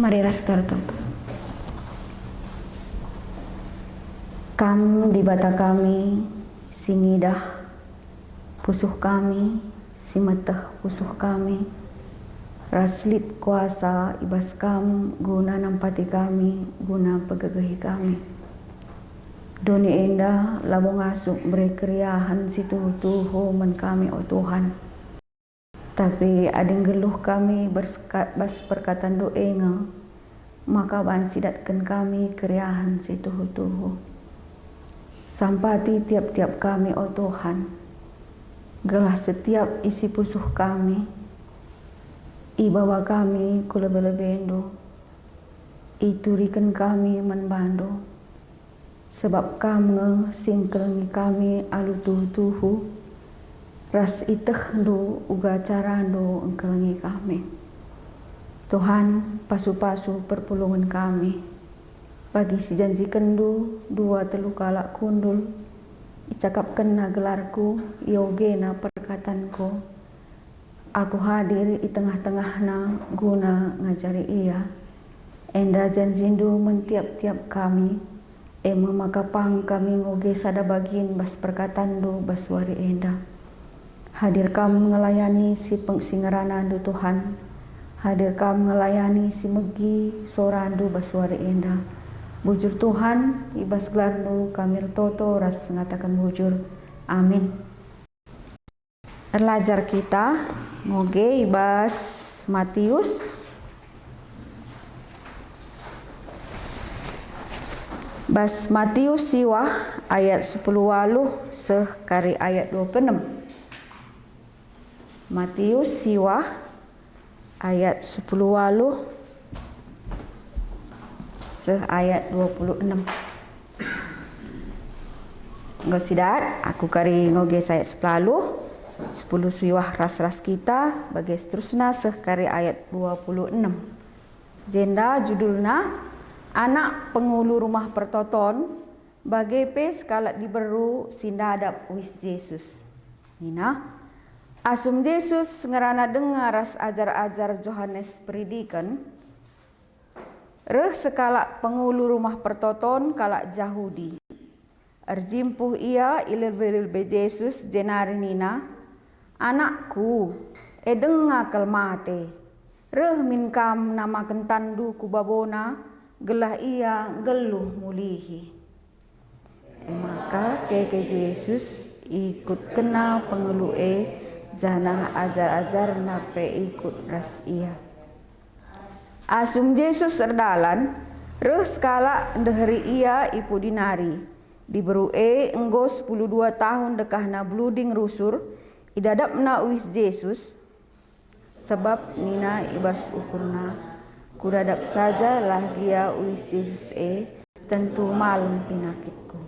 Mari restart. Kam di bata kami, singidah pusuh kami, simeteh pusuh kami, raslit kuasa ibas kam guna nampati kami, guna pegegehi kami. Doni enda labong asuk berkeriahan situ tuhu men kami o Tuhan. Tapi ading geluh kami bas perkataan doenga, maka bancidatkan kami keriahan situ tuhu. Sampati tiap-tiap kami o Tuhan, gelah setiap isi pusuh kami, ibawa kami kulebelebendo, iturikan kami menbando, sebab kamu singkelngi kami alu tuhu, ras iteh do uga carando engkelengi kami. Tuhan pasu-pasu perpulungan kami, bagi si janji kendu dua telu kalak kundul, icakapkan na gelarku yogena perkataanku, aku hadir di tengah-tengah na guna ngajari ia, enda janjindu mentiap-tiap kami, memakapang kami ngoge sada bagin bas perkataan do baswari enda. Hadir kam ngelayani si pengsingeranandu Tuhan, hadir kam ngelayani si megi sorandu baswari enda. Bujur Tuhan ibas gelarnu kami toto ras ngatakan bujur. Amin. Erlajar kita ngoge ibas Matius siwah ayat 10 waluh seh kari ayat 26. Matius siwah ayat 10 waluh seh ayat 26. Nggak sidat, aku kari ngoge saya sepelaluh 10 suyuah ras-ras kita bagi seterusnya sekari ayat 26. Jenda judulnya anak pengulu rumah pertoton bagi pes kalat diberu sindadap wis Yesus. Nina asum Yesus ngerana dengar ras ajar-ajar Johannes Peridikan. Reh sekala pengulu rumah pertoton kalak Yahudi. Erjimpuh ia ilil-ilil Yesus jenari nina, anakku, edeng ngakal mate. Reh min kam nama kentandu kubabona, gelah ia geluh mulihi. Maka keke Yesus ikut kena pengelue janah ajar-ajar nape ikut ras ia. Asum Yesus erdalan, reh skala ndeheri ia ipu dinari. Diberue enggo 12 tahun dekahna bluding rusur, idadapna uis Yesus, sebab nina ibas ukurna, kudadap saja lah gia uis Yesus tentu malam pinakitku.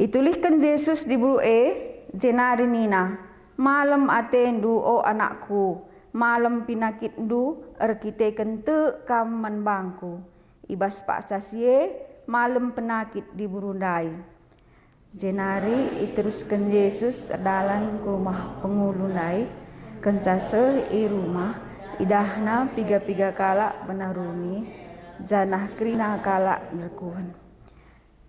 Itulihkan Yesus diberue, jenari nina, malam atendu o anakku, malam pinakitdu erkite kente kaman bangku, ibas pak sasie, malam penakit di Burundai. Jenari iteruskan Yesus dalam ke rumah pengulunai, kensase i rumah, idahna piga-piga kala benaruni, janah krina kala nerkuhan.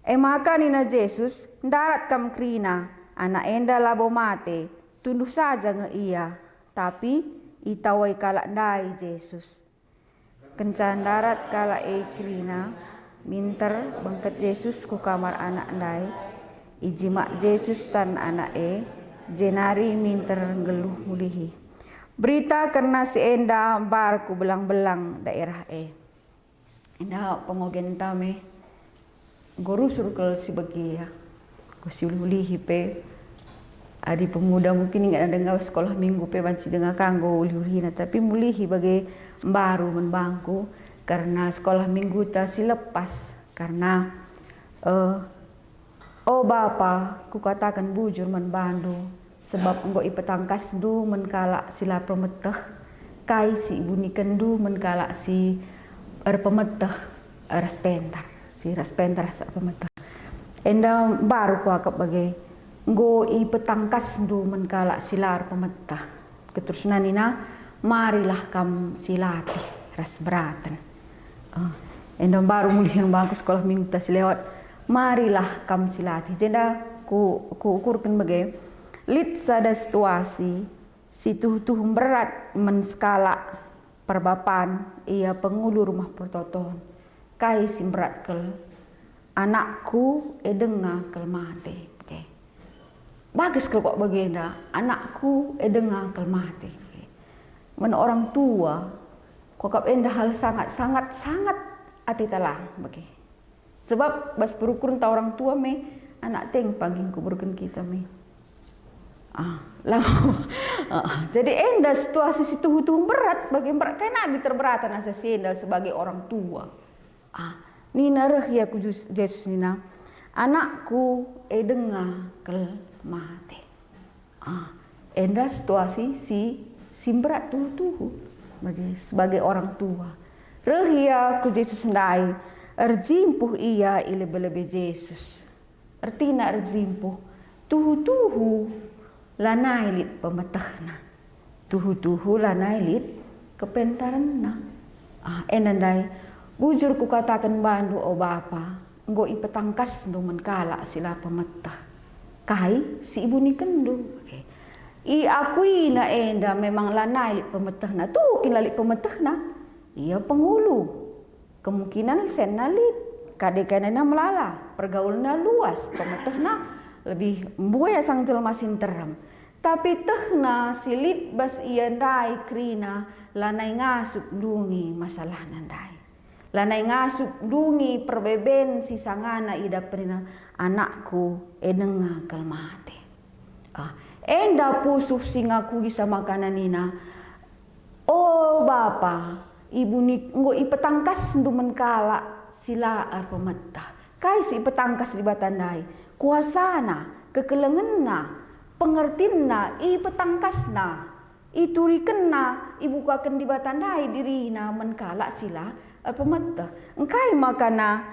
Maka nina Yesus, darat kam krina, anak enda labo mate, tunduh saja nge iya, tapi itawai kala ndai Yesus. Kencan darat kala krina, minter bangkat Yesus ku kamar anak ndai, ijimak Yesus tan anak jenari minter geluh mulihi. Berita karena si enda bar ku belang-belang daerah enda pengogen tame goru surkel si bagi ya ku si mulihi pe adi pemuda mungkin ingat dengar sekolah minggu pe banci dengar kanggo ulihi tapi mulihi bagi baru menbangku. Karena sekolah minggu tak silepas karena oh bapa ku katakan bujur menbandu sebab enggo ipetangkas du menkalak sila pemeteh kai si bunyi kendu menkalak si pemeteh raspentar si raspentar sa pemeteh enda baru ku akap bagai enggo ipetangkas du menkalak silar pemeteh keterusan nina marilah kam silati ras beratan. Endam baru mulihan bangku sekolah minggu tas lewat marilah kam silati jenda ku ukurkan bagai lit sada situasi situ berat menskala perbapan ia pengulu rumah pertoton kai simberat kel anakku edenga kel mate bagus kel kok bagenda anakku edenga kel mate men orang tua kokap enda hal sangat ati talang bagi. Sebab bas berukurun ta orang tua me anak teng pangging kuburkan kita me. Jadi enda situasi situ berat bagi berat kena diterberatan asa enda sebagai orang tua. Nina reh ya ku Yesus nina anakku edenga kel mate. Enda situasi si berat tuh bagi sebagai orang tua. Rehia ku Yesus ndai, erjimpuh ia ilebe-lebe Yesus. Artina erjimpuh, tuhu lanai lit pemetahna. Tuhu lanai lit kepentaranna. Enandai, bujur ku katakan bandu o bapa, enggo ipetangkas du menkala sila pemetah. Kai si ibu ni kendu. I akui na enda memang lanai lit pemetahna. Tuh kinlalit pemetahna. Ia pengulu. Kemungkinan sen nalit. Kadek-kadeknya melala. Pergaulnya luas. Pemetahna lebih buaya sang jelma sinteram. Tapi tehna silit bas ia ndai krina lanai ngasup dungi masalah nandai. Lanai ngasup dungi perbeben si sangana ida perina anakku edenga kalmate. Enda pusuh singaku gisa makanan nina. Oh bapa, ibu ni nggo ipetangkas ndu menkala sila ar pemetah. Kai si petangkas di batandai. Kuasana, kekelengenna, pengertinna, i petangkasna. Iturikenna, ibukaken di batandai dirina menkala sila pemetah. Engkai makana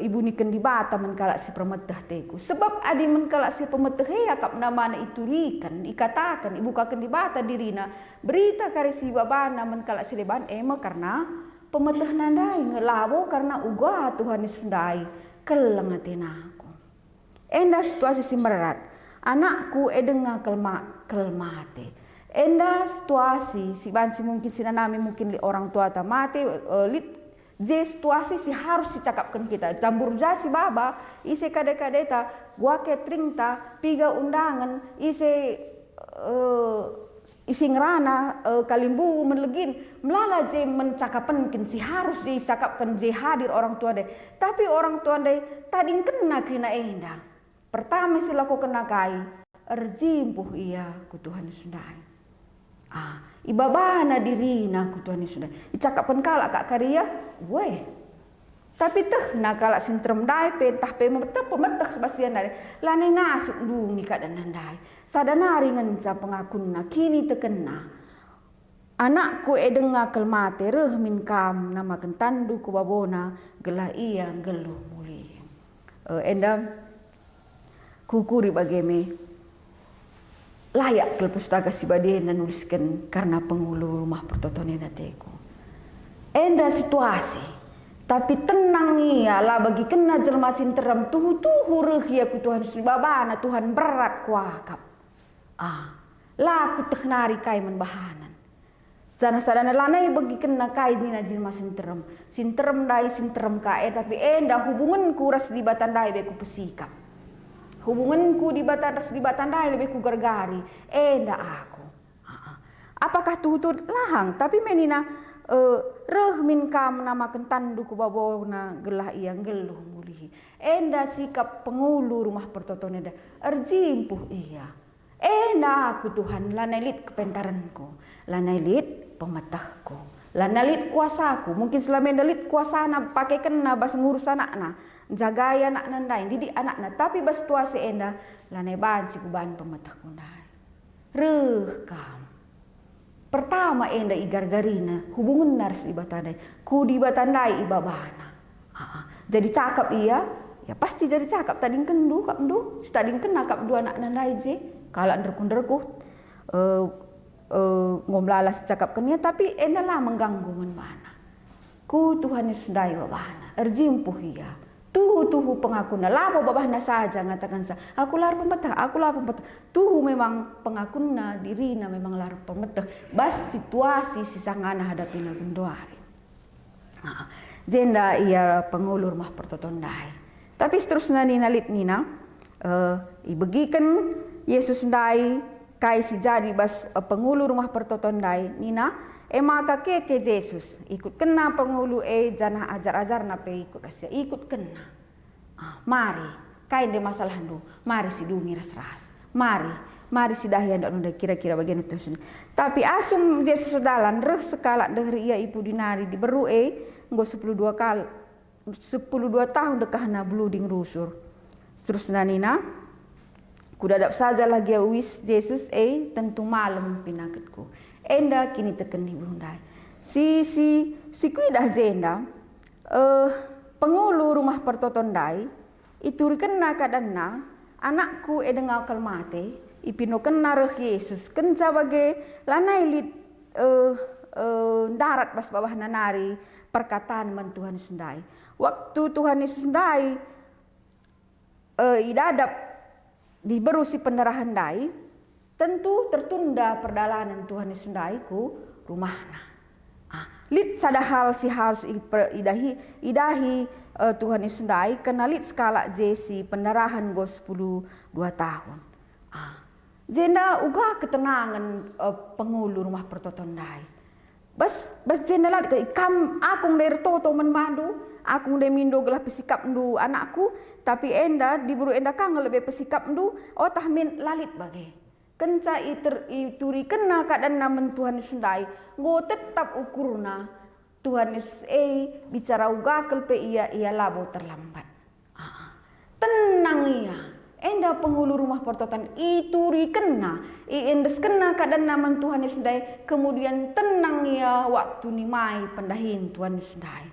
ibu niken di bata menkala si pemetah teku. Sebab adi menkala si pemetah akap namana iturikan, ikatakan, ibukaken di bata dirina. Berita kari si babana menkala si leban ema karena pemetah nandai ngelabo karena uga Tuhan isundai kelengatenaku. Enda situasi si merat. Anakku edenga kelmate. Enda situasi si bansi mungkin sinanami mungkin orang tua tamate je situasi si harus dicakapkan kita. Jambur jasi baba ise kade-kadeta gua catering ta piga undangan ise ngerana kalimbu menlegin melala je mencakapan si harus dicakapkan je hadir orang tua deh. Tapi orang tua deh tading kena kena enda. Pertama silaku kena kai erjimpuh iya ku Tuhan sundai. Ibabana dirina ku Tuhan sudah. Icakapkan kala kak karya, weh. Tapi teh na kala sintrem dai pentah pe pemetah sebasian dari lane ngasuk dungi kadan nandai. Sadanari ngenca pengakunna kini tekena. Anakku edenga kelmate reh min kam nama kentandu ku babona gelah iya geluh muli. Enda kukuri bageme. Layak ke pustaka si badena nuliskan karena pengulu rumah pertotonan teku. Enda situasi, tapi tenang ia lah bagi kena jelmasin teram tuhu reh ya ku Tuhan sebabana Tuhan berat kuakap. Laku teknari kai menbahanan. Sadana lanai bagi kena kai dina jelmasin teram. Sinterem dai sinterem kae tapi enda hubungan kuras di batandai beku pesikap. Hubunganku di batandai lebih ku gargari. Enda aku. Apakah tutut lahang? Tapi menina reh min kam nama kentandu ku babona gelah yang geluh mulihi. Enda sikap pengulu rumah pertotonan erjimpuh iya. Enda aku Tuhan lanelit kepentaranku. Lanelit pemetahku. Lanelit kuasaku. Mungkin selama endalit kuasana pakai kena bas ngurus anakna. Jagai anak nandai, didik anakna. Tapi bas tuasi enda lanai banci ku ban pemetah kundai. Rekam. Pertama enda igar-garina hubungan nars ibatandai. Ku di batandai ibabana. Jadi cakap iya, ya pasti jadi cakap tading kendu kap ndu, tading kena kap dua anak nandai je. Kalau anderku ngomlala cakap kenia tapi enda lah mengganggu menbana. Ku Tuhan Yesusdai babana, erjimpuh iya. Tuhu pengakuna labo babahna saja ngatakan sa aku lar pemetah tuhu memang pengakuna dirina memang lar pemetah bas situasi sisangana hadapina gundoari jenda ia pengulur mah pertotondai tapi seterusnya nina lit nina ibegikan Yesus ndai kai si jadi bas pengulur mah pertotondai nina maka ke Yesus ikut kena pengulu janah ajar-ajar nape ikut asia ikut kena. Mari kain de masalah ndu mari si dungi ras-ras mari si dahyan ndak nunda kira-kira bagian itu sini. Tapi asum Yesus dalan reh sekala dari ia ibu dinari diberu nggo 12 tahun dekahna bluding rusur. Terus nanina kudadap saja lagi wis Yesus tentu malam pinaketku. Enda kini teken di Brundai. Si kuidah zenda pengulu rumah pertotondai itu kena kadana anakku edenga kalmate ipino kena reh Yesus kenca bage lanai lit darat bas bawah nanari perkataan man Tuhan sendai. Waktu Tuhan Yesus sendai idadap diberu si pendarahan dai tentu tertunda perjalanan Tuhan Yesus sendai ku rumahna. Lit sadahal si harus idahi Tuhan Yesus sendai kena lit skala jesi pendarahan go 12 tahun. Jenda uga ketenangan pengulu rumah pertotondai. Bas jenda lat kam akung dari toto menmandu, akung de mindo gelah pesikap ndu anakku, tapi enda diburu enda kang lebih pesikap ndu, tahmin lalit bage. Kenca ituri kena keadaan namen Tuhan Yesus sendai, ngo tetap ukurna Tuhan Yesus bicara uga kelpe ia labo terlambat. penghulu rumah pertoton itu rikena iendes kena kadang naman Tuhan Yesus dai kemudian tenang ya waktu ni mai pendahin Tuhan Yesus dai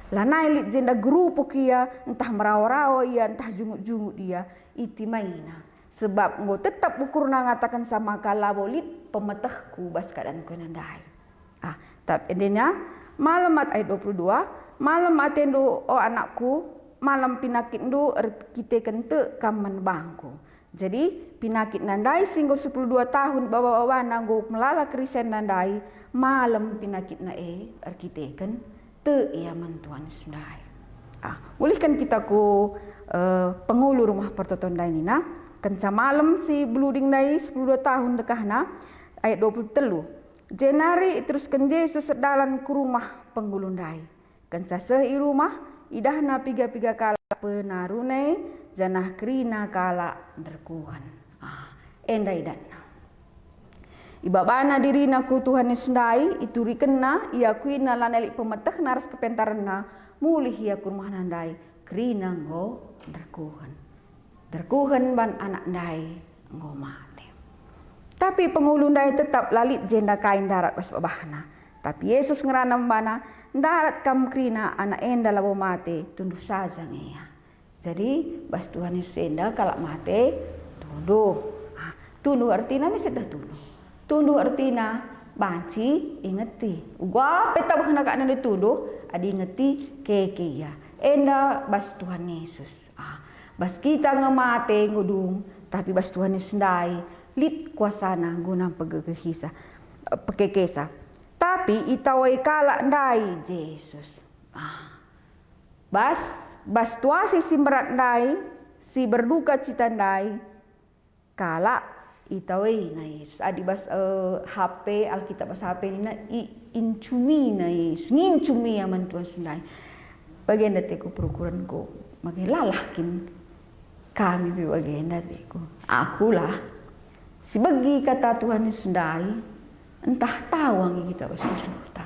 lanai lit jenda grupo kia entah merawa-rawa ia entah jungut-jungut dia iti maina sebab ngo tetap ukur ngatakan sama kalabo lit pemetahku bas kadang ko nandai tapi endenya malam ayat 22 malam atendo anakku malam pinakit ndu kita kente kaman bangku. Jadi pinakit nandai singgo 12 tahun bawa-bawa nanggo melala krisen nandai malam pinakit na kita kan te ia mantuan sundai. Bolehkan kita ku penghulu rumah pertoton dai nina kenca malam si bluding dai 12 tahun dekahna ayat 23. Jenari terus Yesus sedalan ku rumah penghulu dai. Kenca sehi rumah idahna piga-piga kala penarune janah krina kala derkuhan. Endai dana. Ibabana dirina ku Tuhan sendai itu rikena ia kuina lanelik pemetah naras kepentarna mulih ia ku rumah nandai krina ngo derkuhan. Derkuhan ban anak ndai ngo mate. Tapi penghulu ndai tetap lalit jenda kain darat bas babahna. Tapi Yesus ngeranam bana darat kam krina anak enda labo mate tunduh saja ngeya. Jadi bas Tuhan Yesus enda kalak mate tunduh. Tunduh artina meseta tunduh. Tunduh artina banci ingeti. Ugwa peta bahna kak nanda tunduh adi ingeti keke ya. Enda bas Tuhan Yesus. Bas kita ngemate ngudung tapi bas Tuhan Yesus ndai lit kuasana guna pegegehisa pekekesa. Tapi itawai kala ndai Yesus. Bas tuasi si merat ndai, si berduka cita ndai, kala itawai na Yesus. Adi bas HP Alkitab bas HP ni na incumi na Yesus, ngincumi aman Tuhan sundai. Bagian dateku perukuran ko, magilalakin kami bagian dateku. Akulah, si bagi kata Tuhan sundai. Entah tawang kita bersusuta,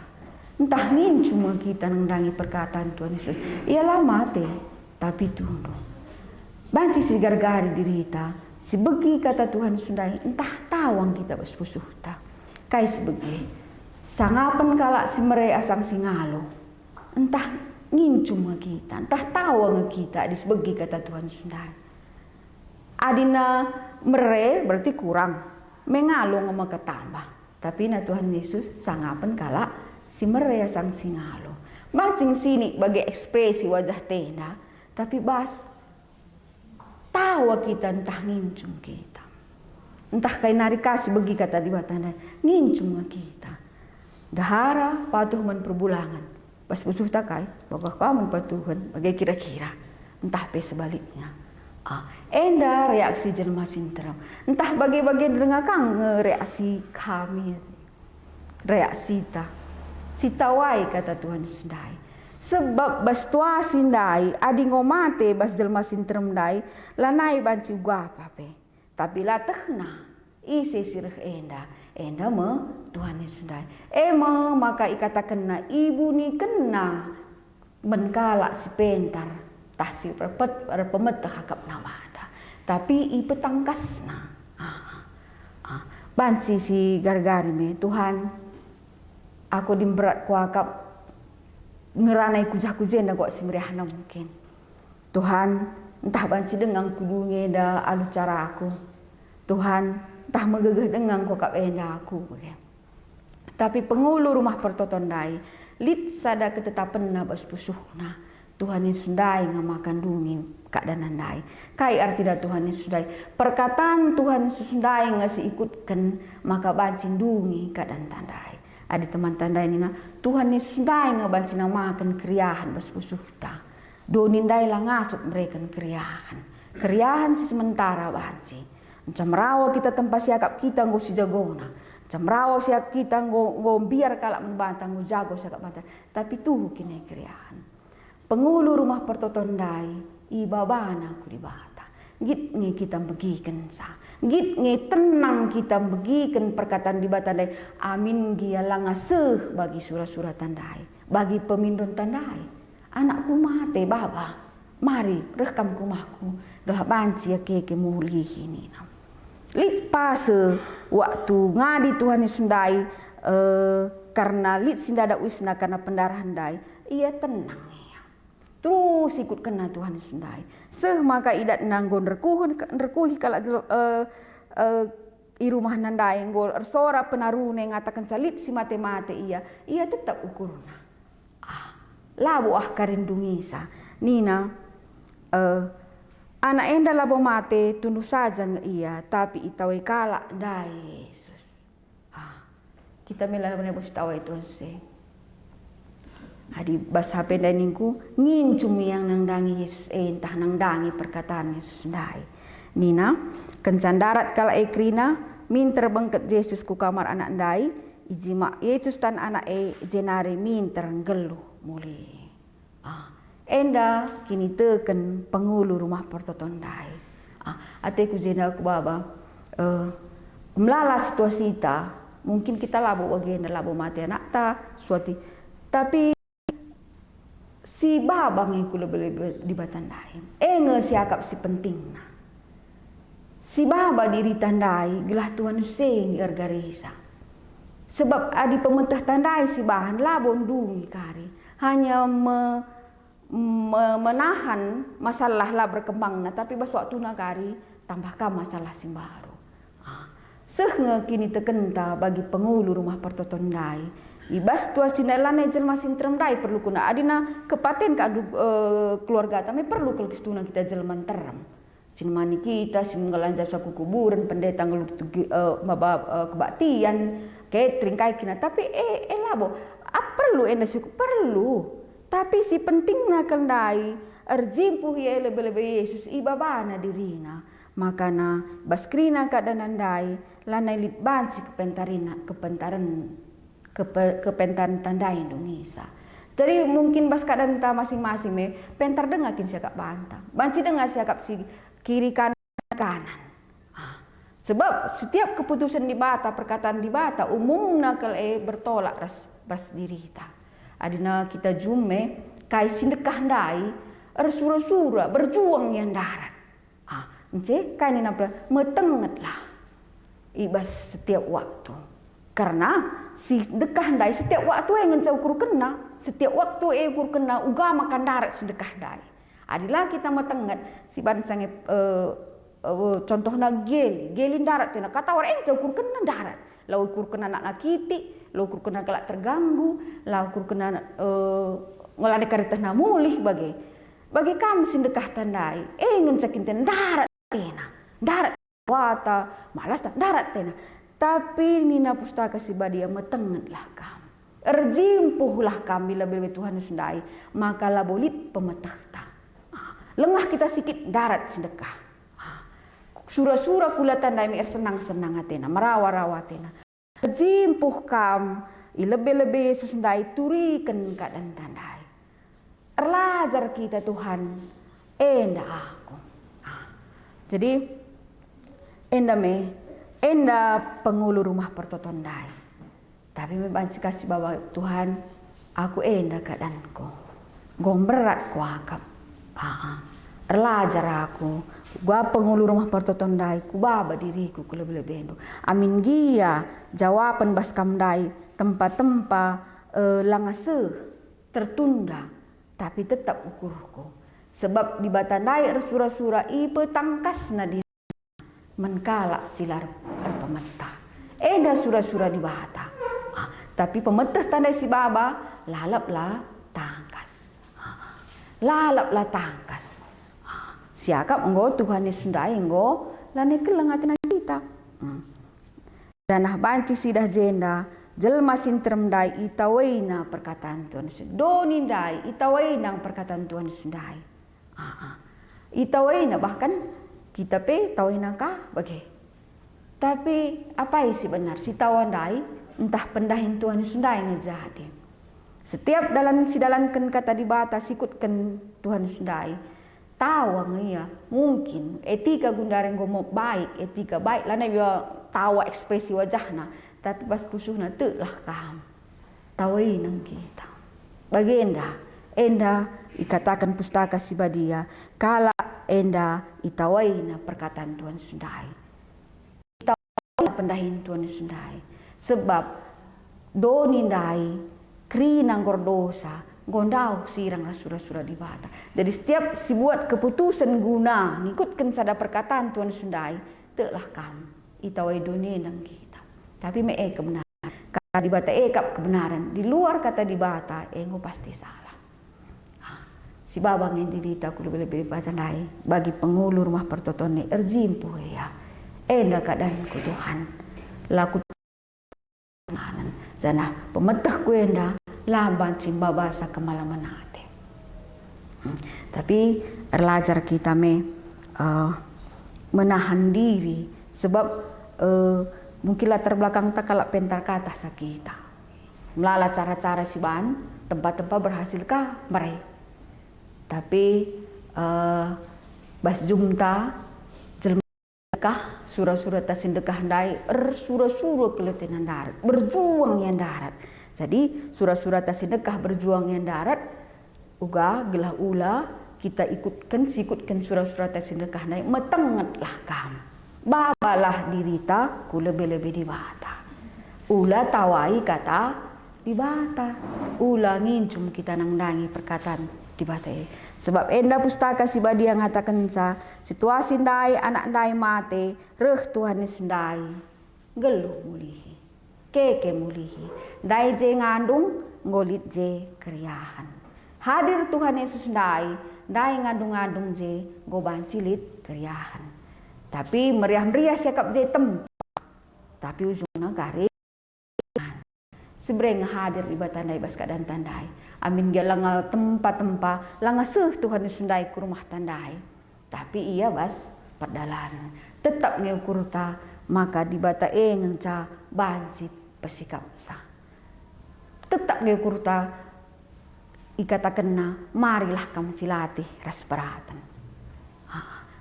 entah ngin cuma kita nendangi perkataan Tuhan Yesus. Ialah mate, tapi tunduk. Banci si gargari dirita, si begi kata Tuhan sundai, entah tawang kita bersusuta. Kai sebegi, sangapan kalak si mere asang singalo, entah ngin cuma kita, entah tawang kita di sebegi kata Tuhan sundai. Adina mere berarti kurang, mengalung sama ketambah. Tapi na Tuhan Yesus sangapan kala si merea sang singalo. Mancing sini bagi ekspresi wajah tenda. Tapi bas tawa kita entah ngincum kita. Entah kay narikasi bagi kata di batanda ngincum kita. Dahara patuh man perbulangan. Bas busuh takai bahwa kamu patuhan bagi kira-kira. Entah pe sebaliknya. Enda reaksi jelma sintram. Entah bagi-bagi dengar kang reaksi kami. Reaksi ta. Sitawai kata Tuhan sendai. Sebab bas tua sindai adi ngomate bas jelma sintram dai lanai banci guapa pe. Tapi la tehna isi sirih enda. Enda me Tuhan sendai. Ema maka ikata kena ibu ni kena menkala si pentar. Si pemetah hakap namada tapi i petangkasna banci si gargari me Tuhan aku dimberat ku hakap ngeranai kujah-kujenda gua si meriahna mungkin Tuhan entah banci dengang kudunge da alu cara aku Tuhan entah megegeh dengang ku hakap enda aku tapi penghulu rumah pertoton dai lit sada ketetapan na bas pusuhna Tuhan Yesus dai ngamakan dungi keadaan dai. Kai arti dah Tuhan Yesus dai. Perkataan Tuhan Yesus dai ngasi ikutkan maka bancin dungi keadaan tandai. Adi teman tandai ni na Tuhan Yesus dai ngabancin makan kriahan bas pusuhta. Donin dai lah ngasup mereka kriahan. Kriahan si sementara banci. Macam rawa kita tempat siakap kita nggo si jagona. Macam rawa siak kita nggo biar kalak membantang nggo jago siakap bantang. Tapi tuh kini kriahan. Penghulu rumah pertoton dai ibabana ku dibata. Git nge kita begiken sa. Git nge tenang kita begiken perkataan di bata dai. Amin gia langaseh bagi surah-surah tandai. Bagi pemindon tandai. Anakku mate baba. mari rekam kumahku gelah banci ya ke mulihi nina. Lit pase waktu ngadi Tuhan sendai karena lit sindada wisna karena pendarahan dai ia tenang ya. Terus ikut kena Tuhan sendai. Maka idat nanggon rekuhi kalau i rumah nandai ngol ersora penarune ngatakan salit si mate-mate ia tetap ukurna. Labo karindungisa nina anak enda labo mate tunduk saja ia tapi itawe kala dai Yesus. Kita melalui nebus tawa itu se. Hadi bas HP daningku ngincum yang nangdangi Yesus entah nangdangi perkataan Yesus dai. Nina kencan darat kala ekrina minter bengket Yesus ku kamar anak dai ijima Yesus tan anak jenare minter geluh muli. Enda kini teken pengulu rumah pertoton dai. Ateku jena ku baba melala situasi ita mungkin kita labo agenda labo mati anak ta suati tapi si babang yang kula lebih di batandai siakap si penting na si baba diri tandai gelah Tuhan useng gargarisa sebab adi pementah tandai si bahan labo ndungi kari hanya menahan masalah lah berkembang na tapi bas waktu nakari tambahkan masalah si baru. Sehingga kini terkenta bagi pengulu rumah pertoton dai. Ibas tua sinelane jelma sintrem dai perlu kuna adina kepaten ka keluarga kami perlu kalau kistuna kita jelman teram. Sinmani kita simgalan jasa kuburan pendeta ngelut kebaktian catering kai kina tapi labo perlu siku perlu tapi si penting na kendai erjimpuh ye lebih Yesus ibabana dirina makana baskrina kadanandai lanai lit banci kepentaran tandai Indonesia. Jadi mungkin bas kadan ta masing-masing pentar dengakin siakap banta. Banci dengar siakap si kiri kanan. Sebab setiap keputusan di bata, perkataan di bata umumna kalau bertolak ras dirita. Adina kita jume kai sindekah dai ersura-sura berjuang yang darat. Encik kai ni nampak metengetlah ibas setiap waktu. Karena si dekah dai setiap waktu yang ngecau ukur kena, setiap waktu ukur kena uga makan darat sedekah dai. Adilah kita metenget si bansange contohna gelin darat tena kata orang ngecau ukur kena darat. Lau ukur kena nak nakiti, lau ukur kena kelak terganggu, lau ukur kena ngelade karitah namulih bagi kami sedekah tandai ngencakin tena darat tena darat wata malas darat tena. Tapi nina pustaka si badia metengetlah kami. Erjimpuhlah kami lebih Tuhan sendai. Maka labolit pemetahta. Lengah kita sikit darat sedekah. Sura-sura kula tandai mi senang-senang atena. Merawa-rawa atena. Erjimpuh kam. Lebih-lebih Yesus sendai turikan keadaan tandai. Erlajar kita Tuhan. Enda aku. Jadi enda pengulu rumah pertoton dai. Tapi membanci kasih bawa Tuhan, aku enda keadaanku. Gomberat ku akap. Erlajar aku. Gua pengulu rumah pertoton dai, ku baba diriku ku lebih-lebih endo. Amin gia jawaban baskam dai tempat-tempat langase tertunda, tapi tetap ukurku. Sebab di batandai sura-sura ipe tangkas nadi menkalak cilar pemetah. Eda sura-sura di bata. Tapi pemetah tandai si baba lalaplah tangkas. Lalaplah tangkas. Siakap enggo Tuhan sundai enggo lane kelengatina kita. Danah banci sidah jenda jelma sintrem dai itawaina perkataan Tuhan. Doni dai itawaina perkataan Tuhan sundai. Itawaina bahkan kita tawaina kah bagi. Tapi apa isi benar si tawandai entah pendahin Tuhan sundai ngejadi. Setiap sidalankan kata di batas ikutkan Tuhan sundai. Tawa ngia mungkin etika gundareng gomo baik etika baik lana biar tawa ekspresi wajahna tapi pas pusuhna telah kam tawain kita bagenda enda ikatakan pustaka si badia kala enda itawaina perkataan Tuhan sundai. Itawaina pendahin Tuhan sundai. Sebab doni ndai kri nanggor dosa gondau sirang rasura-sura di bata. Jadi setiap si buat keputusan guna ngikutkan sada perkataan Tuhan sundai, telah kamu itawai doni nang kita. Tapi me kebenaran. Kata di bata ekap kebenaran, di luar kata di bata engo pasti salah. Si babang yang didita ku lebih-lebih batanai bagi pengulur rumah pertoton ni erjimpu ya. Enda keadaan ku Tuhan. Laku Tuhan. Zana pemetah ku enda lamban cimba bahasa kemalaman hati. Tapi erlajar kita menahan diri sebab mungkin latar belakang tak kalak pentar kata sakita. Melala cara-cara si ban tempat-tempat berhasilkah mereka. Tapi bas jumta jelmakah surah-surah tasindekah ndai surah-surah keletinan darat berjuang yang darat. Jadi surah-surah tasindekah berjuang yang darat uga gelah ula kita ikutkan surah-surah tasindekah ndai metengetlah kam babalah dirita ku lebih-lebih di bata ula tawai kata di bata ula ngincum kita nang dangi perkataan di bata. Sebab enda pustaka si badi yang ngatakan sa situasi ndai anak ndai mate reh Tuhan sundai geluh mulihi keke mulihi ndai je ngandung ngolit je kriahan hadir Tuhan Yesus ndai ngandung-ngandung je goban silit kriahan tapi meriah-meriah siakap je tempat tapi ujungnya kare sebreng hadir di batandai bas keadaan tandai amin dia langa tempat-tempat langa seuh Tuhan sundai ke rumah tandai tapi iya bas perdalan tetap ngeukur ta maka di bata ngengca bansi pesikap sa tetap ngeukur ta ikatakenna marilah kamu silatih ras peratan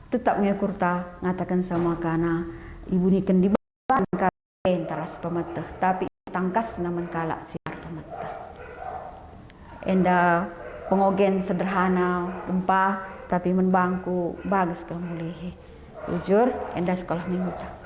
tetap ngeukur ta ngatakan sama kana ibu niken di ban taras pemeteh tapi tangkas naman kalak siar pemetah. Enda pengogen sederhana gempa tapi menbangku bagus kemulihi. Jujur enda sekolah minggu ta.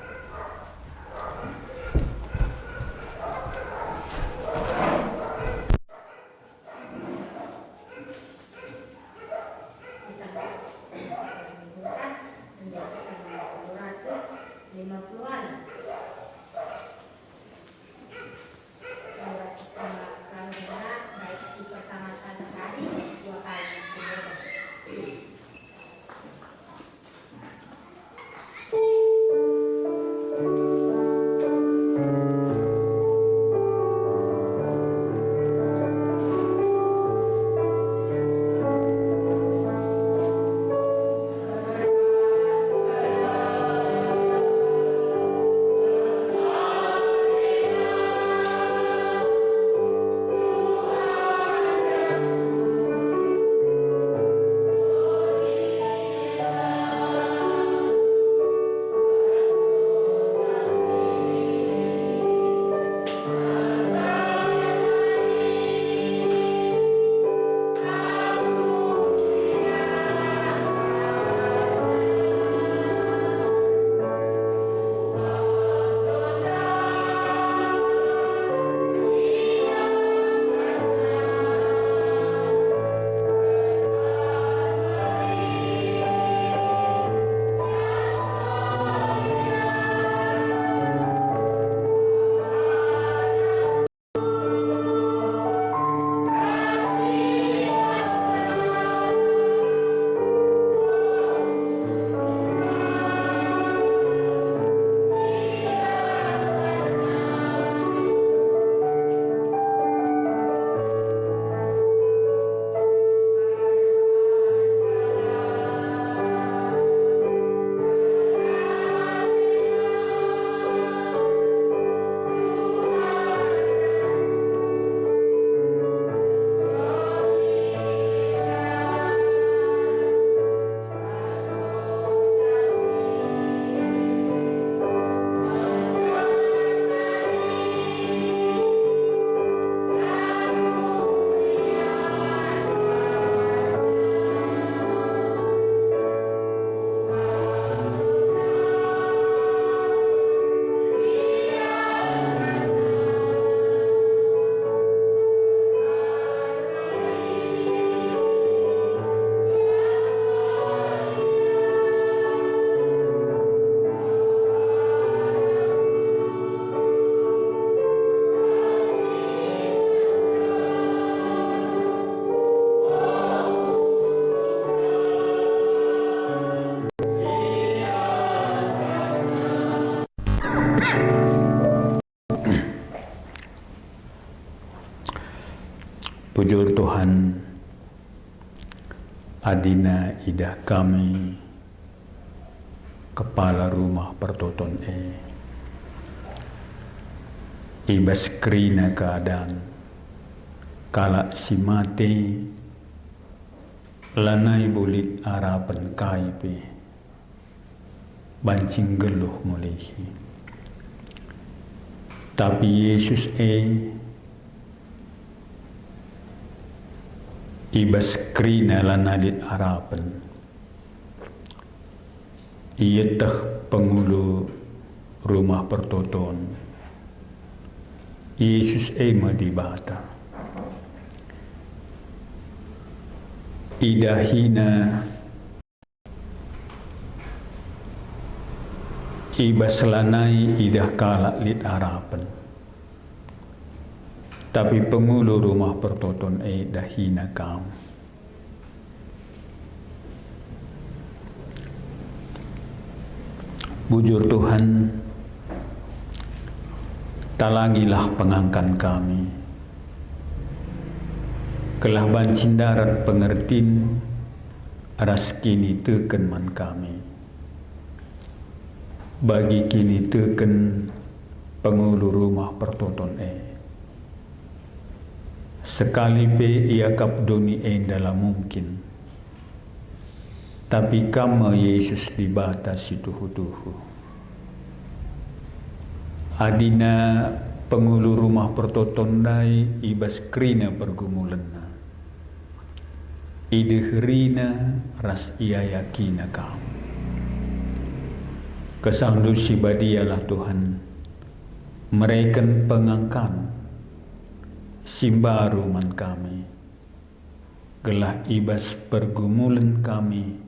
Pujur Tuhan, adina idah kami, kepala rumah pertoton ibas krina keadaan, kala si mati, lanai bulit harapan kaipe, bancing geluh mulihi. Tapi Yesus ibas krina lanadit harapan. Ia teh pengulu rumah pertoton. Yesus madibata. Idahina ibas lanai idah kalak lit harapan. Tapi pengulu rumah pertoton dahina kam. Bujur Tuhan, talangilah pengangkan kami. Kelah bancin darat pengertin, aras kini teken man kami. Bagi kini teken pengulu rumah pertoton sekali pe ia kapdoni dalam mungkin. Tapi kama Yesus dibatasi tuhu-tuhu. Adina pengulu rumah pertoton dai ibas krina pergumulanna. Idehrina ras ia yakina kam. Kesangdu si badialah Tuhan. Mereken pengangkan simbaru man kami. Gelah ibas pergumulan kami.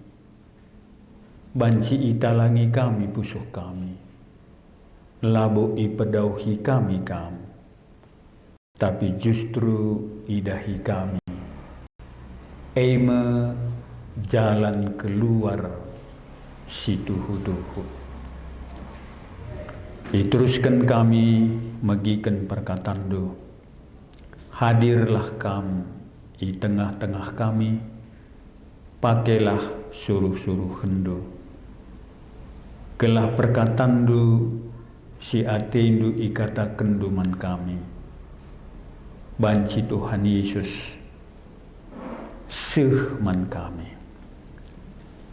Banci italangi kami pusuh kami. Labu ipedauhi kami kam. Tapi justru idahi kami. Ema jalan keluar situhu-tuhu. Iteruskan kami magikan perkataan do. Hadirlah kamu di tengah-tengah kami. Pakailah suruh-suruh hendo. Kelah perkataan do si atendu ikata kenduman kami. Banci Tuhan Yesus sehman kami.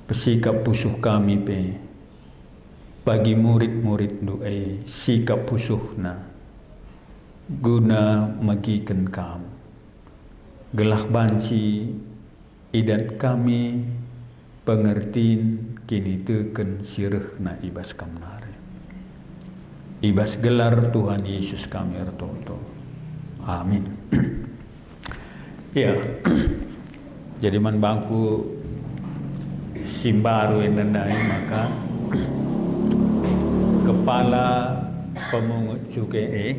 Pesikap pusuh kami pe. Bagi murid-murid doa sikap pusuhna. Guna magikan kam. Gelah banci idat kami pengertiin kini teken sirehna ibas kamnare. Ibas gelar Tuhan Yesus kami ertoto. Amin. Ya. Jadi man bangku simbaru endandai maka kepala pemungut cukai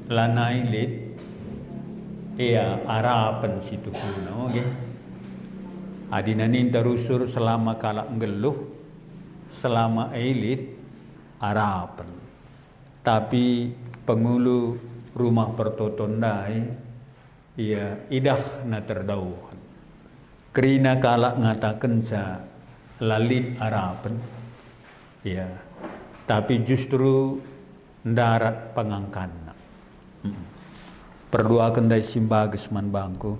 lanai lit harapan situ kuno adinanin terusur selama kalak ngeluh selama elit harapan. Tapi pengulu rumah pertoton dai idah na terdauhan. Kerina kalak ngatakan sa lalit harapan. Tapi justru darat pengangkan. Perdoakan dari simbages man bangku.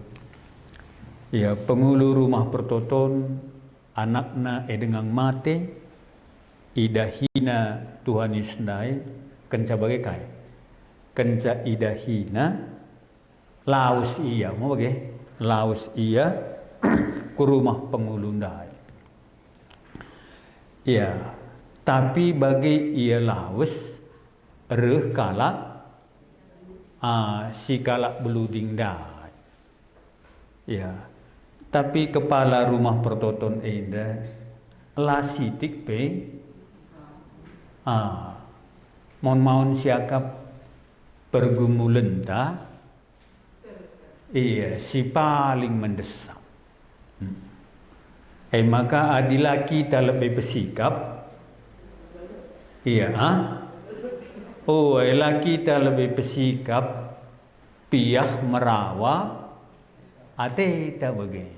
Pengulu rumah pertoton anakna dengan mate idahina Tuhan Yesusnai kenca bagai kai. Kenca idahina laus ia mau bagai laus ia ke rumah pengulu ndai. Tapi bagi ia laus reh kalak si kalak beluding dah. Tapi kepala rumah pertoton enda la sitik pe mon siakap pergumulan ta si paling mendesak. Maka adila kita lebih bersikap laki kita lebih bersikap piah merawa ateta bagai.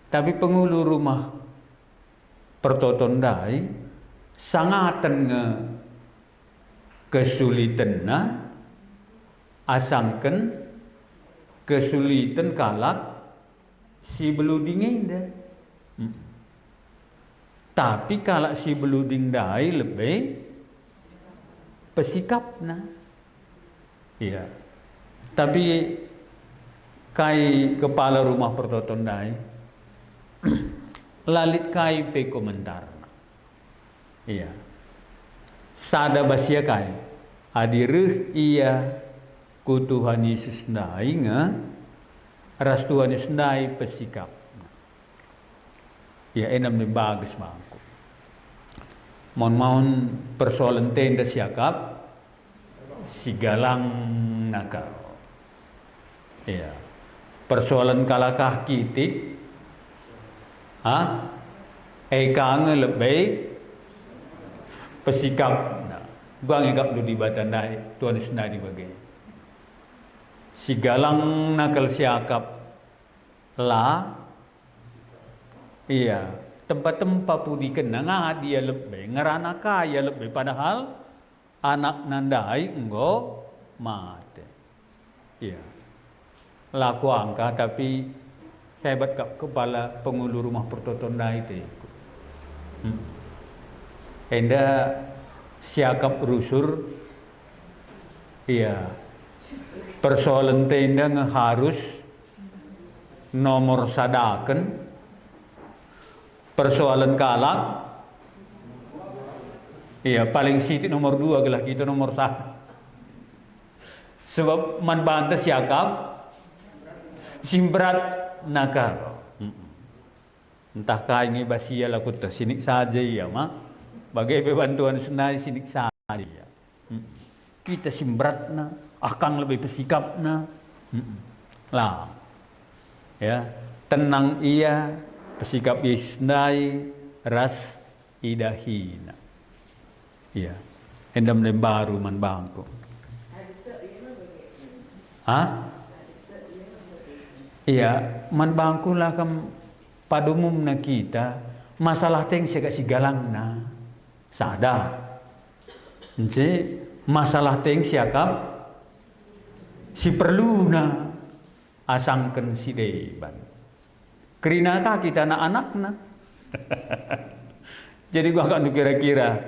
Tapi pengulu rumah pertotondai sangatan nge kesulitan na asangken kesulitan kalak si beluding dah. Tapi kalak si beluding dai lebih pesikap na. Iya. Tapi kai kepala rumah pertotondai lalit kai pe komentar. Iya. Sada basia kai adireh iya ku Tuhan Yesus ndai nge ras Tuhan Yesus ndai pesikap. Ya enam ni bagus mangku. Mon persoalan tenda siakap si galang nakal. Ya. Persoalan kalakah kitik kange lebih pesikap. Bang egap lu di batandai Tuhan Yesus ndai bagai. Si galang nakal siakap lah. Iya, tempat-tempat pudi kenang dia lebih ngerana kaya lebih padahal anak nandai enggo mate. Iya. Laku angka tapi hebat kepala pengulu rumah pertotondai itu. Enda siakap rusur. Iya. Persoalan tenda harus nomor sadaken. Persoalan kalak, iya paling sitik nomor 2 gelah kita nomor 1. Sebab man banta siakap, simberat nakal. Entah kaingi basia lakut sinik saja ya mah, bagai bantuan senai sinik saja. Kita simberat na, akang lebih pesikap na, lah, ya tenang iya. Pesikap Yesusnai ras idahina. Iya. Endam nem baru man bangko. Iya, man bangko lah kam padumum na kita masalah teng si galang na sada. Nce masalah teng siakap si perlu na asangken si deban. Kerina kita anak-anak na. Jadi gua akan kira-kira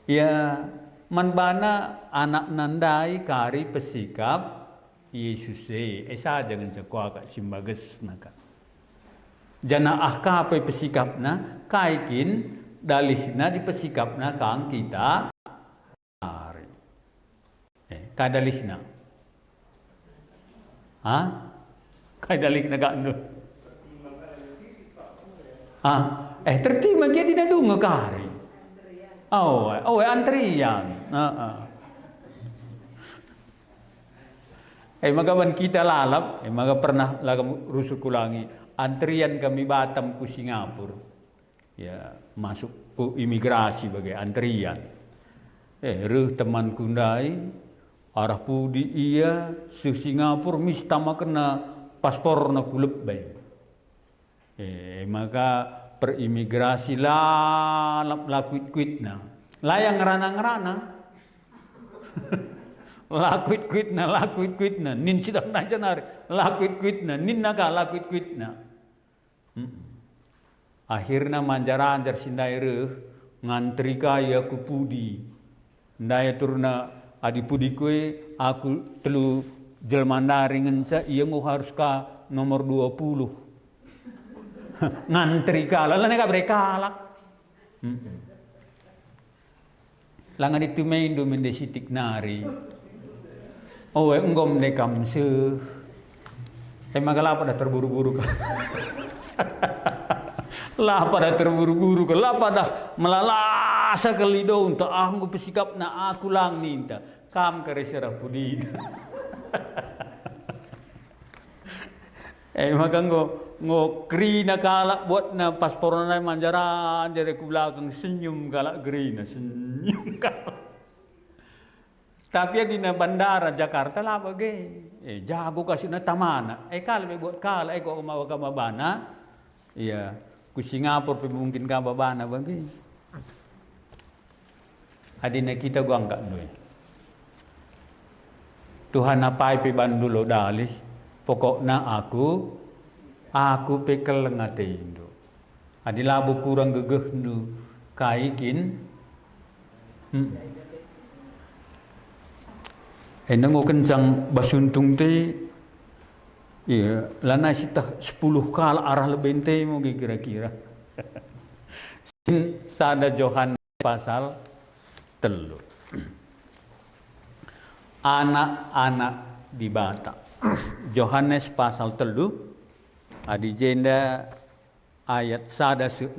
ya manbana anak nandai kari pesikap Yesus esa jangan sekua kak simbages naka. Jana ahka apa pesikap na kaikin dalihna di pesikap na kang kita kari. Kadalihna. Kadalihna kak nu. Tertima dia dinadung ngekari. Antrian. Magawan kita lalap, maga pernah lagam rusuk ulangi. Antrian kami Batam ku Singapura. Ya, masuk ku imigrasi bagai antrian. Reh teman kundai arah pudi iya se Singapura mistama kena paspor na kulep bay. Maka perimigrasi lakuit-kuit na. Layang ngerana-ngerana. Lakuit-kuit na. Nin sidang na janari. Lakuit-kuit na. Nin naga lakuit-kuit na. Akhirnya manjar-anjar sindai reh. Ngantri kaya ku pudi. Ndaya turna adi pudi kue. Aku telu jelmandari ngensa. Iya mau harus ka nomor 20. Ngantri kala lah nega brekalak. Langan itu main do mendesitik nari. Enggom nekam se. Magala pada terburu-buru lah pada terburu-buru lah pada melalasa kelido untuk aku pesikap na aku lang minta kam kare serah pudi. Maka ngo krina kalak buat na paspor na manjaran jadi ku belakang senyum kalak grina senyum kalak. Tapi di bandara Jakarta lah bagi. Jago kasih na tamana. Kalau buat kala, kok mau ke Babana. Iya, ku Singapura mungkin ke Babana bagi. Adina kita gua enggak duit. Tuhan apa pe bandulo dalih. Pokoknya aku pe kelengate Indo. Adilabu kurang gegeh nu kaikin. Nang kencang basuntung te, iya, lana sita 10 kali arah lebente mau kira-kira. Sada Yohanes pasal 3. Anak-anak di bata. Yohanes pasal 3, adijenda ayat sada 6.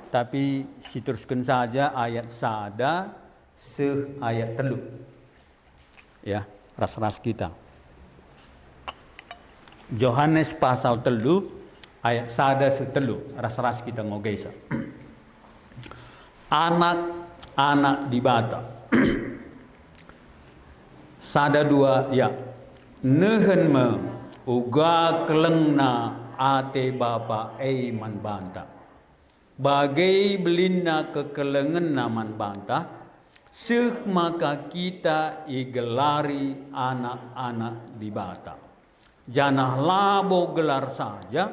Tapi teruskan saja ayat sada ayat 3. Ya, ras-ras kita. Yohanes pasal 3 ayat sada 3, ras-ras kita ngogesa. Anak-anak di bata. Sada 2 ya. Nehen me uga kelengna ate bapa man banta. Bagai belinna kekelengen naman banta. Maka kita igelari anak-anak di bata. Janah labo gelar saja,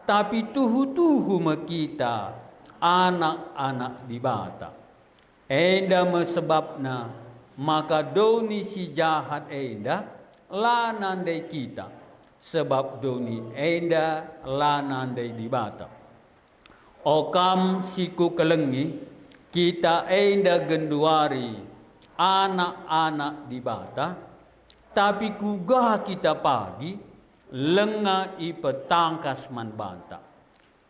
tapi tuhu-tuhu kita anak-anak di bata. Enda mesebabna, maka doni si jahat enda lanandai kita. Sebab doni enda lanandai di bata. Okam siku kelengi, kita enda genduari anak-anak di bata, tapi kugah kita pagi lenga ipetangkas man banta.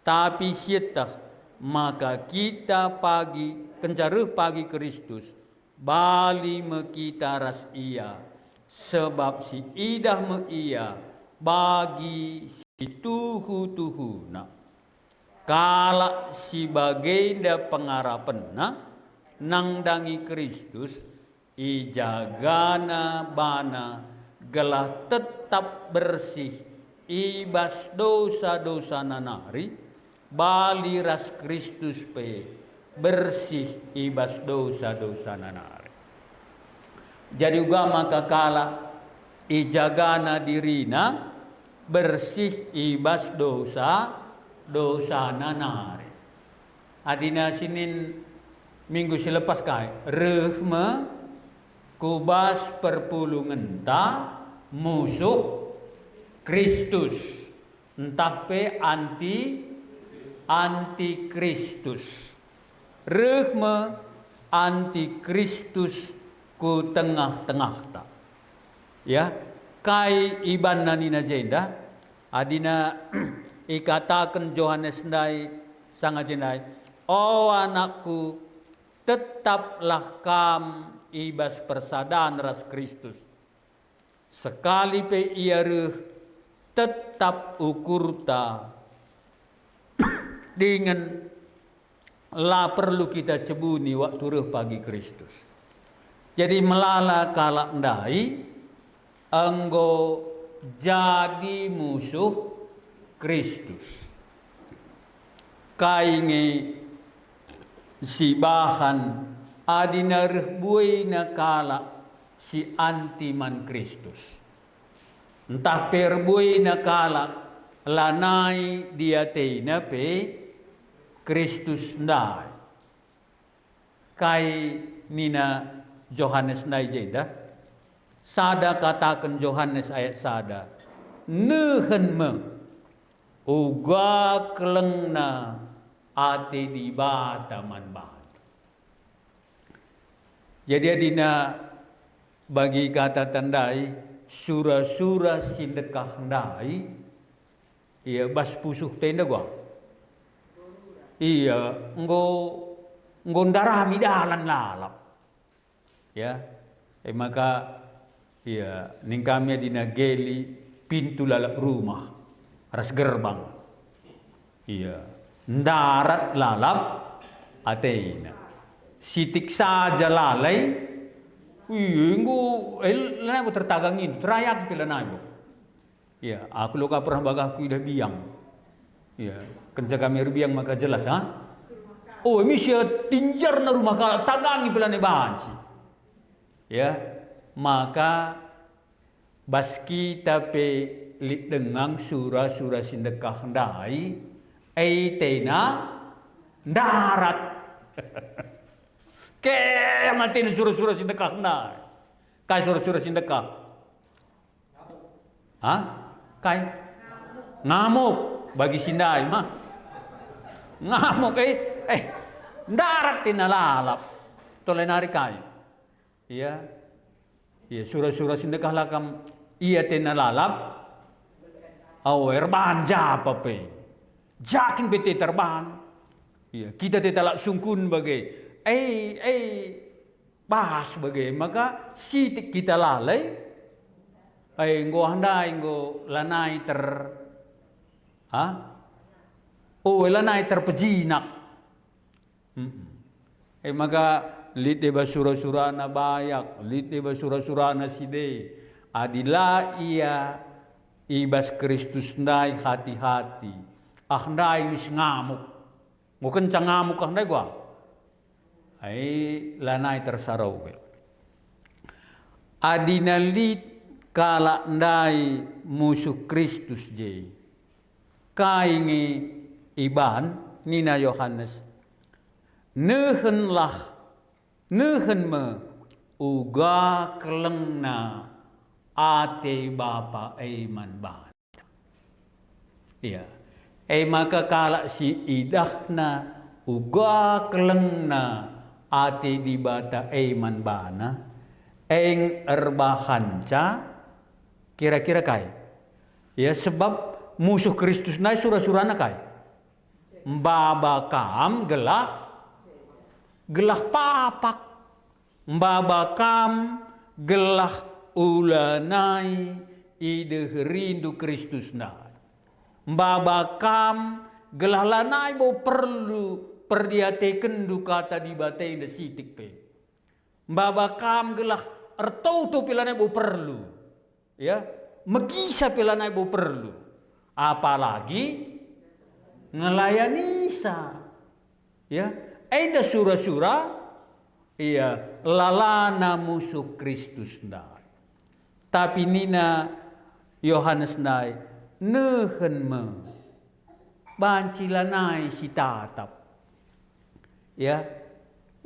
Tapi sietah maka kita pagi kencaruh pagi Kristus bali me kita ras ia, sebab si idah me ia bagi si tuhu-tuhuna. Kala si bagenda pengarapenna nangdangi Kristus ijagana bana gelah tetap bersih ibas dosa-dosa nanari bali ras Kristus pe bersih ibas dosa-dosa nanari. Jadi juga maka kala ijagana dirina bersih ibas dosa nanari. Adina Senin minggu selepas kai rehme kubas perpulungan ta musuh Kristus. Entah pe anti Kristus. Rehme anti Kristus ku tengah-tengah ta. Ya, kai iban nanina jenda adina ikatakan Yohanes ndai sangat jendai. Oh anakku, tetaplah kam ibas persadaan ras Kristus. Sekali pe ia reh tetap ukurta dengan la perlu kita cebuni waktu reh pagi Kristus. Jadi melala kala ndai enggo jadi musuh Kristus. Kainge si bahan adina rehbuai nakala si antiman Kristus. Entah perbuai nakala lanai diateina pe Kristus ndai. Kai nina Yohanes ndai jeda. Sada katakan Yohanes ayat sada. Nehen me uga kelengna ate di bata man bata. Jadi adina bagi kata tandai sura-sura sindekah ndai iya bas pusuh tenda gua. Iya nggo darami dalan lalap. Ya. Maka iya ning kami adina geli pintu lalap rumah. Ras gerbang. Iya. Darat lalap ateina. Sitik saja lalai Wih, lana bu tertagangin, terayak pila nago. Ya, aku lo pernah bagaku dah biang. Ya, kerja kami biang maka jelas, ha? Oh, ini sia tinjar na rumah kala tagangi pila ne banci. Ya, maka baski tapi lit dengang surah-surah sindekah ndai, tena darat. Kayak mati surah-surah sedekah nah. Kai surah-surah sedekah. Hah? Kai ngamuk bagi sindai mah. Ngamuk darat tinalalap. Toleh nari kai. Iya. Iya surah-surah sedekah lakam iya tinalalap. Awer banja apa pe. Jakin bete terbang. Iya, kita tidak sungkun bagai bahas bagai maka si kita lalai nggo handai nggo lanai lanai terpejinak maka lit deba surah-surah na bayak lit deba surah-surah na side adila ia ibas Kristus ndai hati-hati ndai wis ngamuk mo kencang ngamuk ndai gua lanai tersarau be. Adinalit kala ndai musuh Kristus je. Kaingi iban nina Yohanes. Nehen me uga kelengna ate bapa man ban. Iya. Maka kala si idahna uga kelengna ati di bata man bana erbahanca kira-kira kai ya sebab musuh Kristus nai surah-surahna kai mbabakam gelah papak mbabakam gelah ulanai ide rindu Kristus nai mbabakam gelah lanai bo perlu perdiateken duka tadi batai de sitik pe. Mbabakam gelah ertau pilana bu perlu. Ya, megisa pilana bu perlu. Apalagi ngelayani sa. Ya, ada surah-surah iya lalana musuh Kristus ndai. Tapi nina Yohanes ndai nehen me bancilanai si tatap. Ya,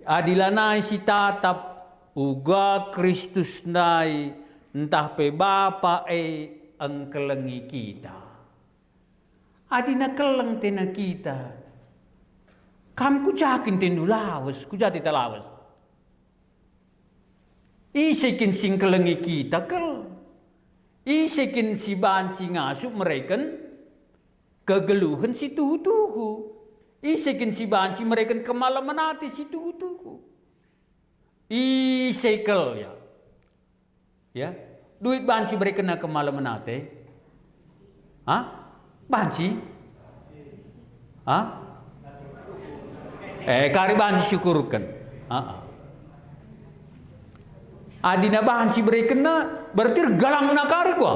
adilanai si tatap uga Kristus nai entah pe bapa ang kelengi kita. Adina keleng tena kita. Kam ku jakin tendu lawas, ku jati talawas. Isekin sing kelengi kita kel. Isekin si banci ngasup mereken kegeluhan si tuhu-tuhu. Isekin si banci mereka kemalaman hati si tuku. Isekel ya. Ya. Duit banci mereka na kemalaman hati. Hah? Banci? Hah? Kari banci syukurkan. Adina banci mereka na berarti galang na kari gua.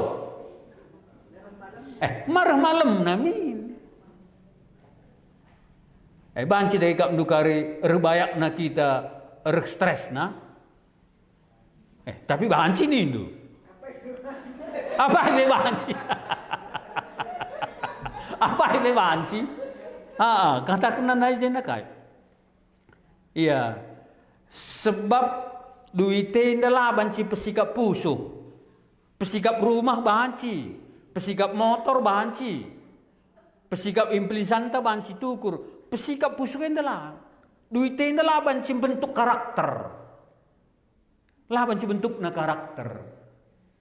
Marah malam namin. Banci dari kap dukari rebayak na kita stres na. Tapi banci ni itu. Apa ini banci? Apa ini banci? Katakan aja nak kai. Iya. Sebab duite ndalah banci pesikap pusuh. Pesikap rumah banci, pesikap motor banci. Pesikap implisanta banci tukur. Pesikap pusuhin adalah duitnya adalah banci bentuk karakter, lah banci bentuk na karakter,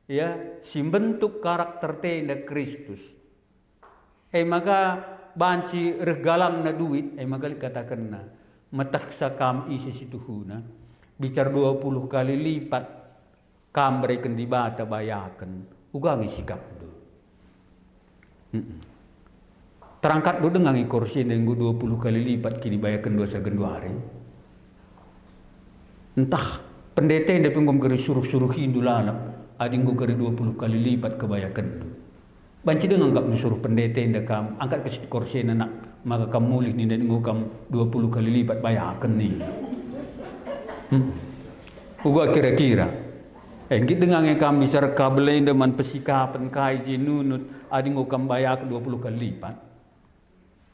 ya si bentuk karakter tenda Kristus. Maka banci regalang na duit, maka dikatakan na mataksa kam isi situhuna, bicar 20 kali lipat kam berikan di bata bayakan, ugangi sikap do. Terangkat do dengan kursi nenggu 20 kali lipat kini bayarkan 2 hari. Entah Pendeta yang dapat keri suruh-suruh Hindu lalap, adinggo keri 20 kali lipat kebayakan tu. Banci dengan anggap disuruh pendeta yang dekam angkat ke situ korsen anak, maka kamu mulih ni dan kamu 20 kali lipat bayakan ni. Uga kira-kira. Kita dengan yang kami bisa rekabelain dengan pesikapan kaiji nunut, adinggo kamu bayakan 20 kali lipat.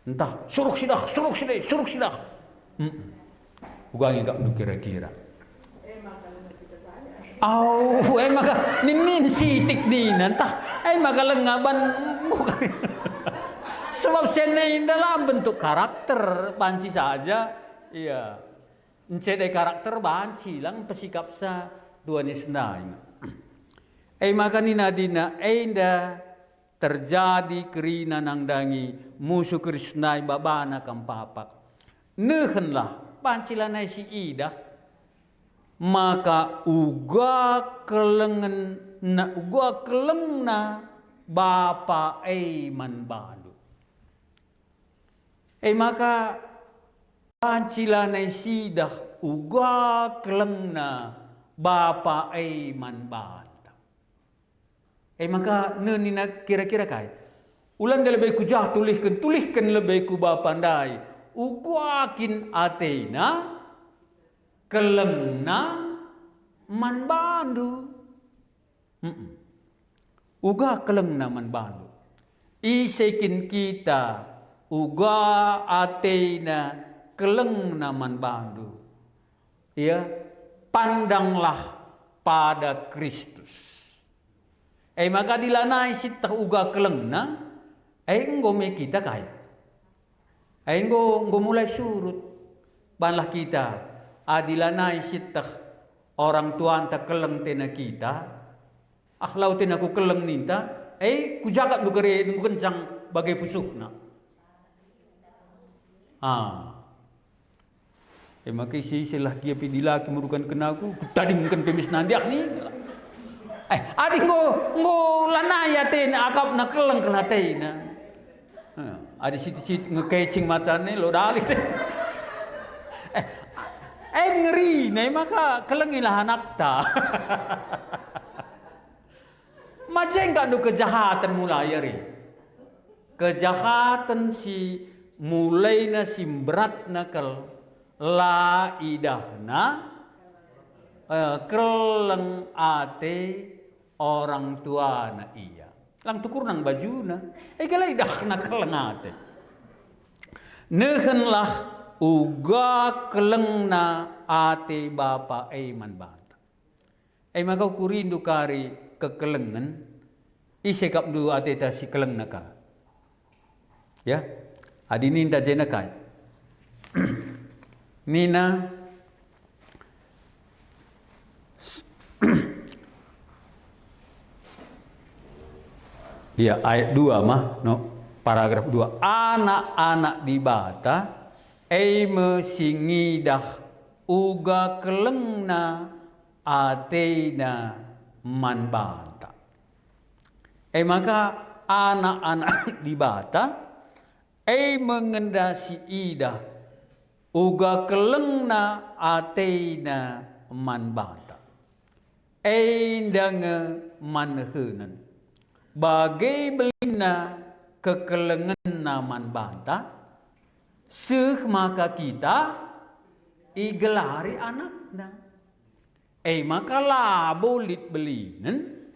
Entah suruh sidah. Uga yang kamu kira-kira. Maka ninin sitik ni nantah maka lengaban bukan. Sebab seni dalam bentuk karakter banci saja, iya. Encedai karakter banci lang pesikap sa dua ni senai. Maka ni nadina enda terjadi kerina nangdangi musuh Krisnai babana kampapak. Nehenlah pancilah nai si ida. Maka uga keleng na bapa man balu. Maka pancilanay sidah uga keleng na bapa man banda. Maka nina kira-kira kay. Ulan da lebay ku jah tulihkan lebay ku bapanday. Ugakin atena keleng na man bandu. Uga keleng na man bandu. Isekin kita uga atena keleng na man bandu. Ya, pandanglah pada Kristus. Maka dilanai sitah uga keleng na, ngome kita kay. Ngo mulai surut. Banlah kita adilanai sitah orang tuan tak keleng tena kita, aklau tena ku keleng ninta, ku jagat lu kere nunggu kencang bagai pusukna. Maka isilah kia pidila kemurukan kenaku, tadingkan pemis nandiak ni. Adi ngo lanaya tena akap na keleng kelatena. Adi sit ngekecing macane lo dalik teh. Ngeri, maka kelengilah anak ta. Macam kan do kejahatan mulai hari. Kejahatan si mulai na simberat nakal la idahna keleng ate orang tua na iya. Lang tukur nang baju na. Kala idah na keleng ate. Nehenlah uga keleng na ate bapa man bata. Maka kurindu kari kekelengan isekap du ate ta si keleng naka. Ya, adinin da jena kai. Nina ya ayat 2 mah no paragraf 2 anak-anak di bata mesingidah uga kelengna atena man bata. Maka anak-anak di bata mengendasi idah uga kelengna atena man bata. Dange manheunan bagai belina kekelengan man bata. Maka kita igelari anakna. Maka labolit belinen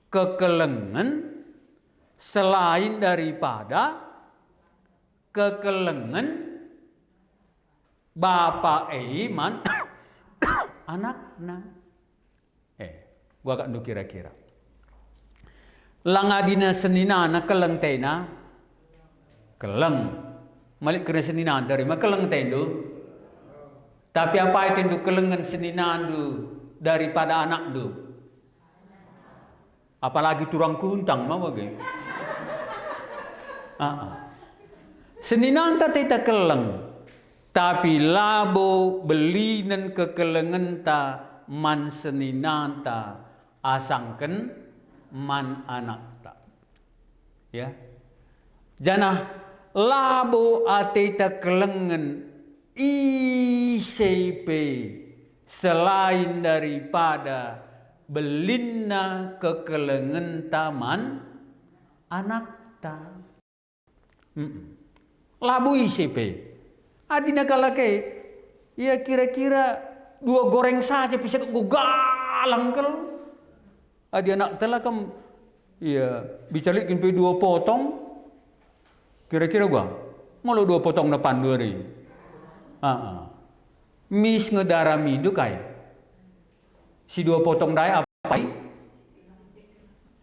kekelengan selain daripada kekelengan bapa man anakna. Gua kan kira-kira. Langadina seninana keleng tena keleng. Malik kena seninan dari makeleng tendu. Tapi apa itu kelengan seninan du daripada anak du. Apalagi turang kuntang mau bagi. Seninan ta keleng. Tapi labo belinen kekelengan ta man seninan ta asangken man anak ta. Ya. Janah labo ateta kelengen ICP selain daripada belinna kekelengen taman anak ta. Labui sipe. Adina kalake, ya kira-kira 2 goreng saja bisa galang kel. Adi anak telah kam, ya bisa lihat 2 potong. Kira-kira gua, malu 2 potong depan 2 hari. Mis ngedara mindu kaya. Si 2 potong dai apa?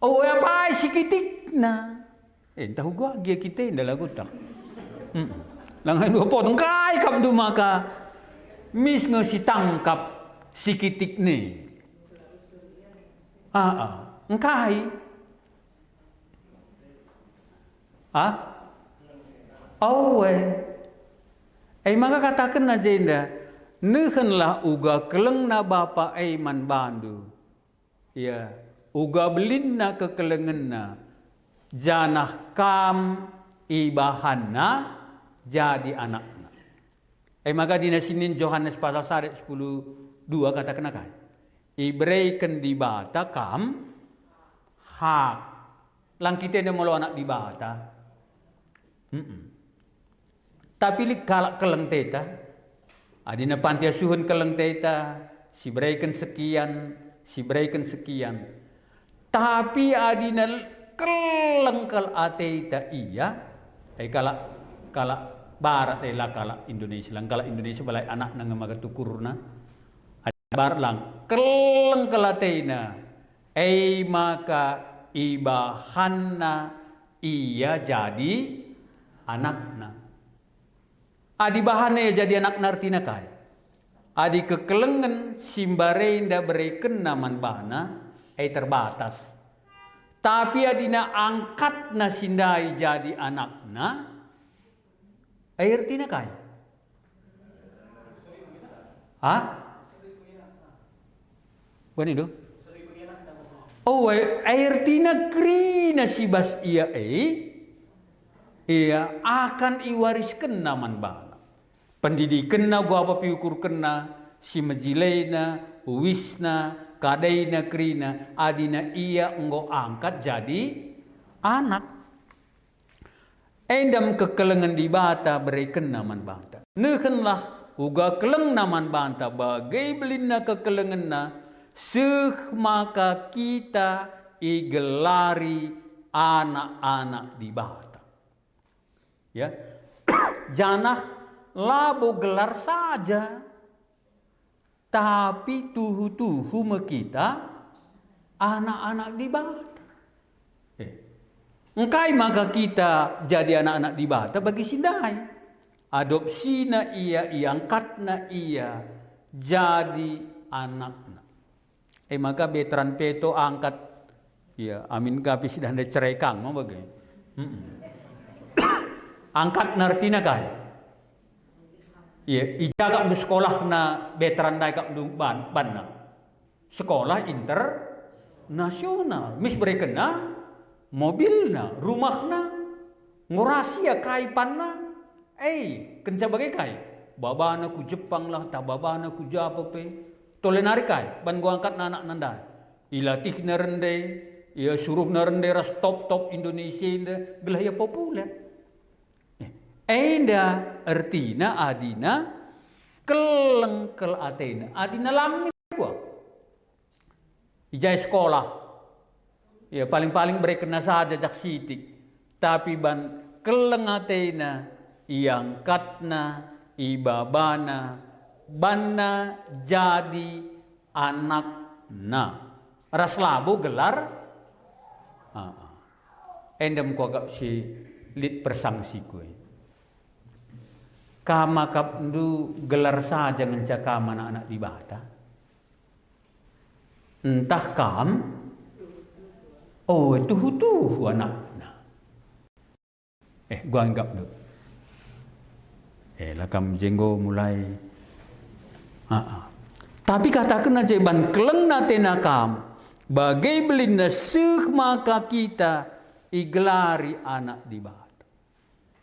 Oh apa si kitik na. Tahu gua dia kita indah lagu tak. Langai 2 potong kai kam du maka mis ngesi tangkap si kitik ni. Engkai. Maka katakan aja indah. Nehenlah uga keleng na bapa man bandu. Ya, uga belinna kekelengenna. Janah kam ibahanna jadi anakna. Maka dina sinin Yohanes pasal 10:2 katakan akan. Ibreiken di bata kam hak. Lang kita mau anak di bata. Tapi li kalak keleng teta. Adina panti asuhan keleng teta. Si breiken sekian. Tapi adina keleng kel ateta iya. Kalak barat kalak Indonesia. Lang kalak Indonesia balai anak nang maga tukurna. Barat lang keleng kel atena. Maka ibahanna iya jadi anakna. Adi bahane jadi anak nartina kai. Adi kekelengen simbarenda bereken naman bana terbatas. Tapi adina angkatna sindai jadi anakna artina kai. Bukan itu? Artina krina sibas iya ia akan iwariskan naman bana. Pendidikan na gua apa piukur kena si majilena, wisna, kadaina krina, adina ia enggo angkat jadi anak. Endam kekelengan di bata berikan naman banta. Nehenlah uga keleng naman banta bagai belina kekelengan na maka kita igelari anak-anak di bata. Ya, janah labo gelar saja, tapi tuhu-tuhu kita anak-anak di bata. Engkai maka kita jadi anak-anak di bata bagi sindai. Adopsina iya, iangkatna iya, jadi anakna. Maka veteran peto angkat, ya amin kapis dan cerai kang mau bagai. Angkat nartina kaya. Ya, ijaga untuk sekolah na veteran daikap untuk banna. Sekolah internasional. Mis berekena mobilna, rumahna, ngorasia kaipanna. Kenca bagai kai. Babana ku Jepang lah, tababana ku Japape. Tolenari kai, ban gua angkat anak nanda. Ilatih na rende, ya suruh na rende ras top Indonesia inda gelaya populer. Enda artina adina keleng kel atena. Adina langit gua. Ijai sekolah. Ya paling-paling berekena saja jak sitik. Tapi ban keleng atena iangkatna ibabana banna jadi anakna. Ras labo gelar. Endam ko agak si lit persangsi kue. Kama kapndu gelar saja ngencakam anak-anak di bata. Entah kam, tuhu anakna. Gua anggap dulu. Lakam jenggo mulai. Tapi katakan aja ban keleng natena kam, bagai belinda maka kita igelari anak di bata.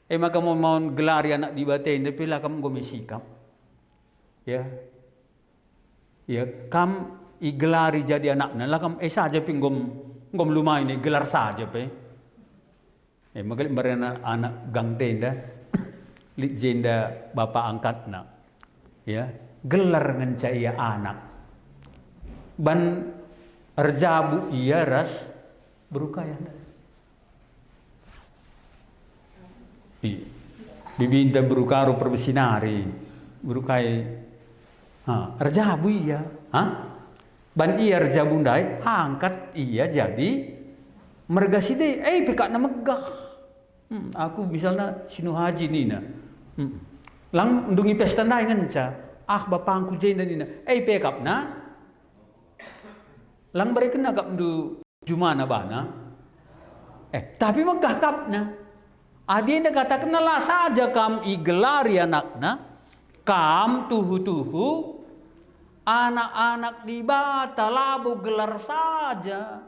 Maka mau gelari anak di bata ini, tapi lah kamu gomi sikap. Ya. Ya kam igelari jadi anaknya lah kam saja pinggom lumai ini gelar saja pe. Magali barena anak gang tenda lit jenda bapak angkatna. Ya, gelar ngencaya anak. Ban erjabu iya ras berukaya. Bibinta berukaru perbesinari berukai erjabu iya. Ban iya erjabu ndai angkat iya jadi mergaside pekak na megah. Aku misalnya sinu haji nina. Lang ndungi pesta ndai nganca. Bapangku jenda nina. Pekap na. Lang bare kena kap ndu jumana bana. Tapi megah kap na. Adinda kata kenalah saja kam igelari anakna. Kam tuhu-tuhu anak-anak di bata labu gelar saja.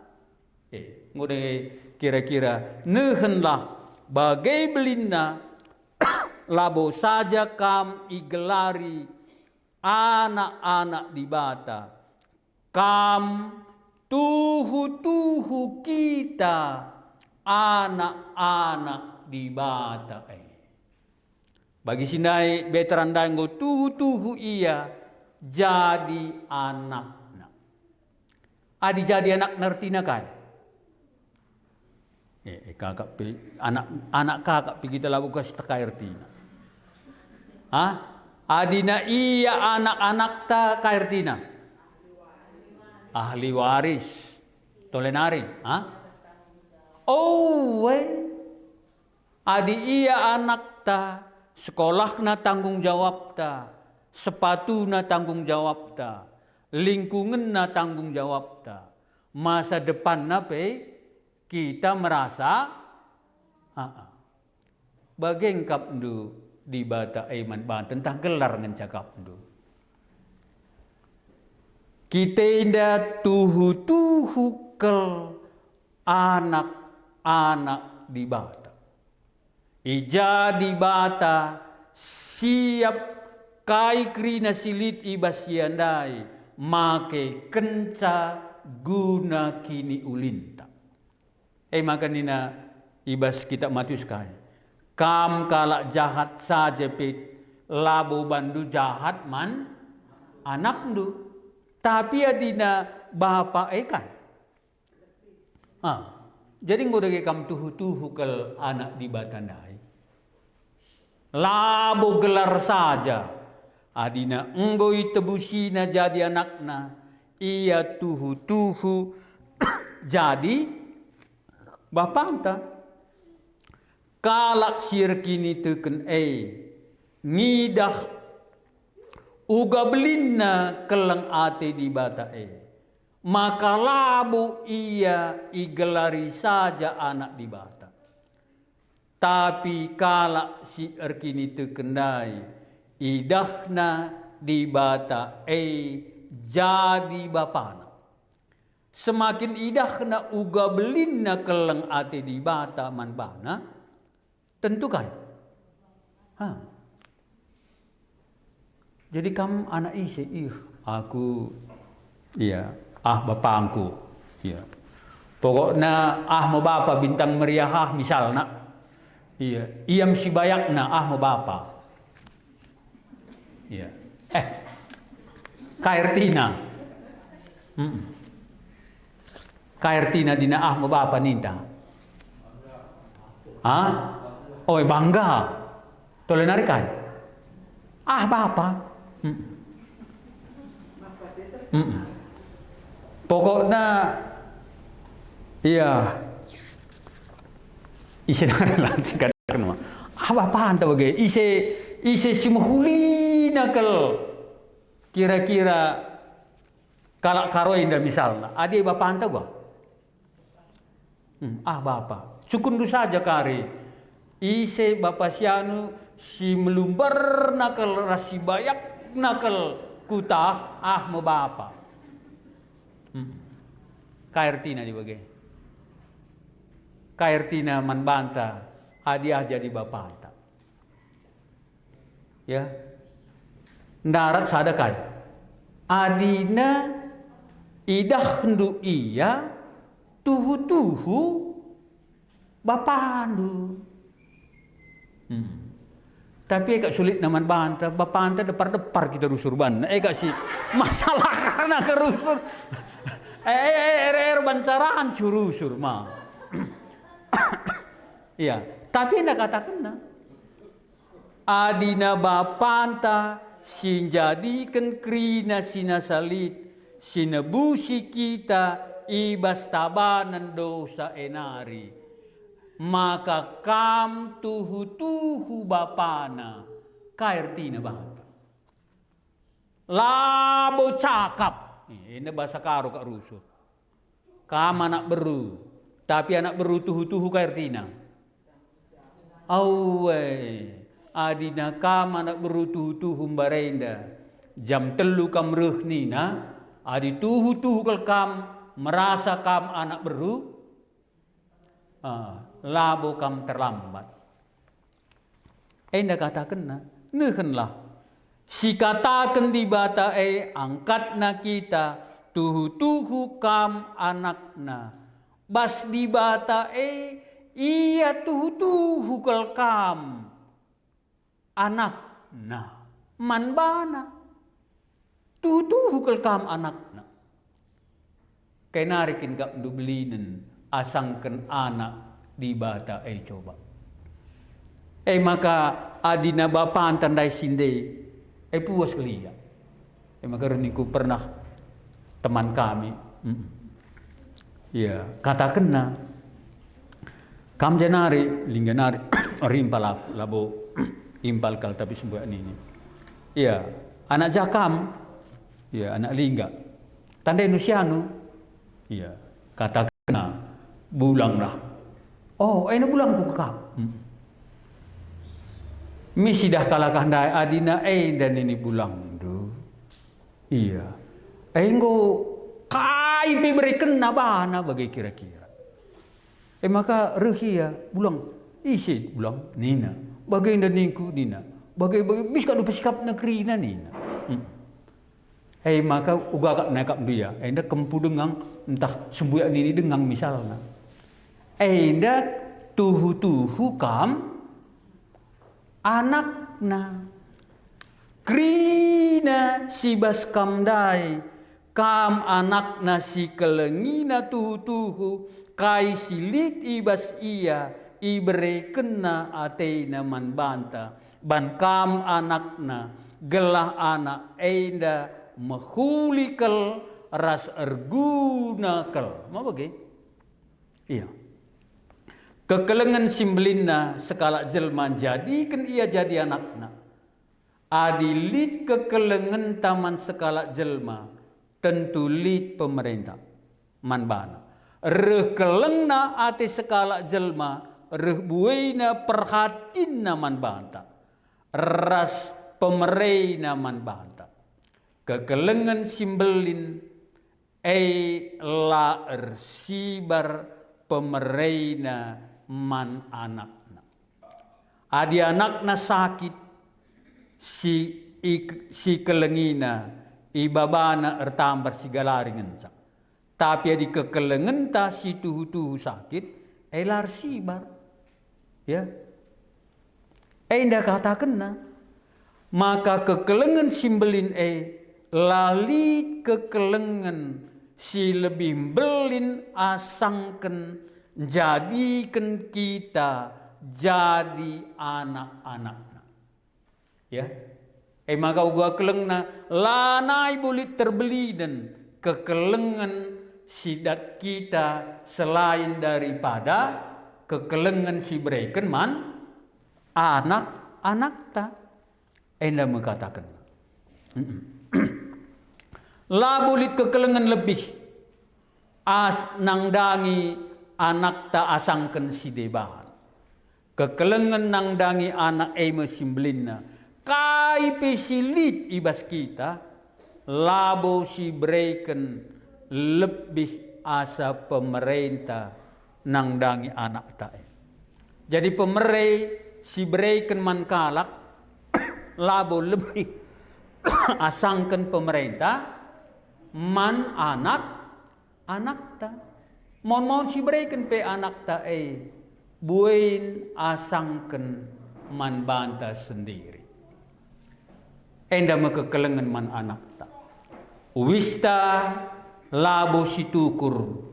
Ngode kira-kira nehenlah bagai belinna labo saja kam igelari anak-anak di bata. Kam tuhu-tuhu kita anak-anak di bata. Bagi sindai veteran danggo tuhu-tuhu iya jadi anakna. Adi jadi anak nertina kan? Kakak anak kakak pergi dalam buka seteka ertina. Adina iya anak-anak ta kaertina. Ahli waris. Tolenari. Adi iya anak ta sekolah na tanggung jawab ta, sepatu na tanggung jawab ta, lingkungan na tanggung jawab ta, masa depan na kita merasa bagengkap ndu di bata iman banten tah gelar ngencakap ndu. Kita indah tuhu-tuhu kel anak-anak di bata. Ija di bata siap kai krina silit ibasiandai make kenca guna kini ulinta. Makanina ibas kita Matius kai. Kam kalak jahat saja pit labo bandu jahat man anak ndu. Tapi adina bapa kan. Jadi ngodege kam tuhu-tuhu kel anak di batandai. Labo gelar saja. Adina enggoi tebusina jadi anakna. Ia tuhu-tuhu jadi bapanta. Kalak sirkini teken ngidah uga belinna kelang ate di bata maka labu ia igelari saja anak di bata. Tapi kalak si erkini tekendai idahna di bata jadi bapana. Semakin idahna uga belinna kelang ate di bata man bana tentu kan. Jadi kamu anak isi aku bapangku pokoknya mau bapa bintang meriah misalnya iam si bayakna mau bapa kaertina dina mau bapa ninta bangga tolenari kai bapa pokoknya isi naralan sikat kenapa apaan tahu ge isi simuhuli nakal kira-kira kalak karoinda misalnya adi bapak tahu gak bapak cukundu saja kari isi bapak sianu si melumbar nakal rasi bayak nakal kutah mau bapak kaertina di bagai kaertina man banta hadiah jadi bapanta darat sada kai adina idah hendu iya tuhu bapandu. Tapi agak sulit naman banta, bapanta depar kita rusur ban. Agak sih masalah karena kerusur. Bancaraan curusur mah. Iya, tapi ndak katakan na. Adina bapanta sinjadikan krina sinasalit sinebusi kita ibas tabanan dosa enari, maka kam tuhu bapana kairtina bahata labo cakap ini bahasa karo kak rusuh kam anak beru tapi anak beru tuhu kairtina awe adina kam anak beru tuhu barenda jam telu kam rehnina adi tuhu kal kam merasa kam anak beru labo kam terlambat. Enda katakan na, nehenlah. Si katakan di bata angkatna kita tuhu kam anakna. Bas di bata iya tuhu kal kam anakna. Manbana tuhu kal kam anakna. Kay narikin kap dublinen asangken anak di bata coba. Maka adina bapaan tandai sinde puas kelia. Maka reniku pernah teman kami. Ya, katakan na kam janari lingganari rimpal labo impal kal tapi sembuh ini. Ya, anak jakam, ya anak lingga. Tandai nusianu. Ya, katakan na bulang lah. Oh, ini bulang ku kak. Misi dah kalah kandai adina dan ini bulang do. Iya. Enggo kai pe berikan nabana bagai kira-kira. Maka rehia bulang isi bulang nina. Bagai ninku nina. Bagai bis kadu pesikap negeri na nina. Maka uga kak nakap dia. Enda kempu dengang entah sembuyak ini dengang misalnya. Enda tuhu kam anakna krina si bas kamdai kam anakna si kelengina tuhu kai silit ibas iya ibre kena ateina man banta ban kam anakna gelah anak enda mehulikal ras ergunakal mau bagi iya. Kekelengan simbelinna sekala jelma jadikan ia jadi anakna. Adilit kekelengan taman sekala jelma tentu lit pemerintah manbana. Reh kelengna ate sekala jelma reh buaina perhatinna manbanta. Ras pemerintah manbanta. Kekelengan simbelin laer sibar pemerintah man anakna. Adi anakna sakit si kelengina ibabana ertambar si galaringan sa. Tapi adi kekelengan ta si tuhu sakit lar sibar. Ya. Indah katakan na. Maka kekelengan simbelin lalit kekelengan si lebih belin asangken jadikan kita jadi anak-anakna. Ya. Maka uga kelengna lanai bulit terbeli dan kekelengan sidat kita selain daripada kekelengan si bereken man anak-anak ta. Enda mengatakan labulit kekelengan lebih nangdangi anak ta asangken si debahan. Kekelengan nangdangi anak simbelinna kai pesilit ibas kita labo si breken lebih asa pemerintah nangdangi anak ta. Jadi pemerintah si breken man kalak labo lebih asangken pemerintah man anak ta. Mon si berikan pe anak ta buin asangken man banta sendiri. Enda makakelengan man anak ta. Uwista labo si tukur.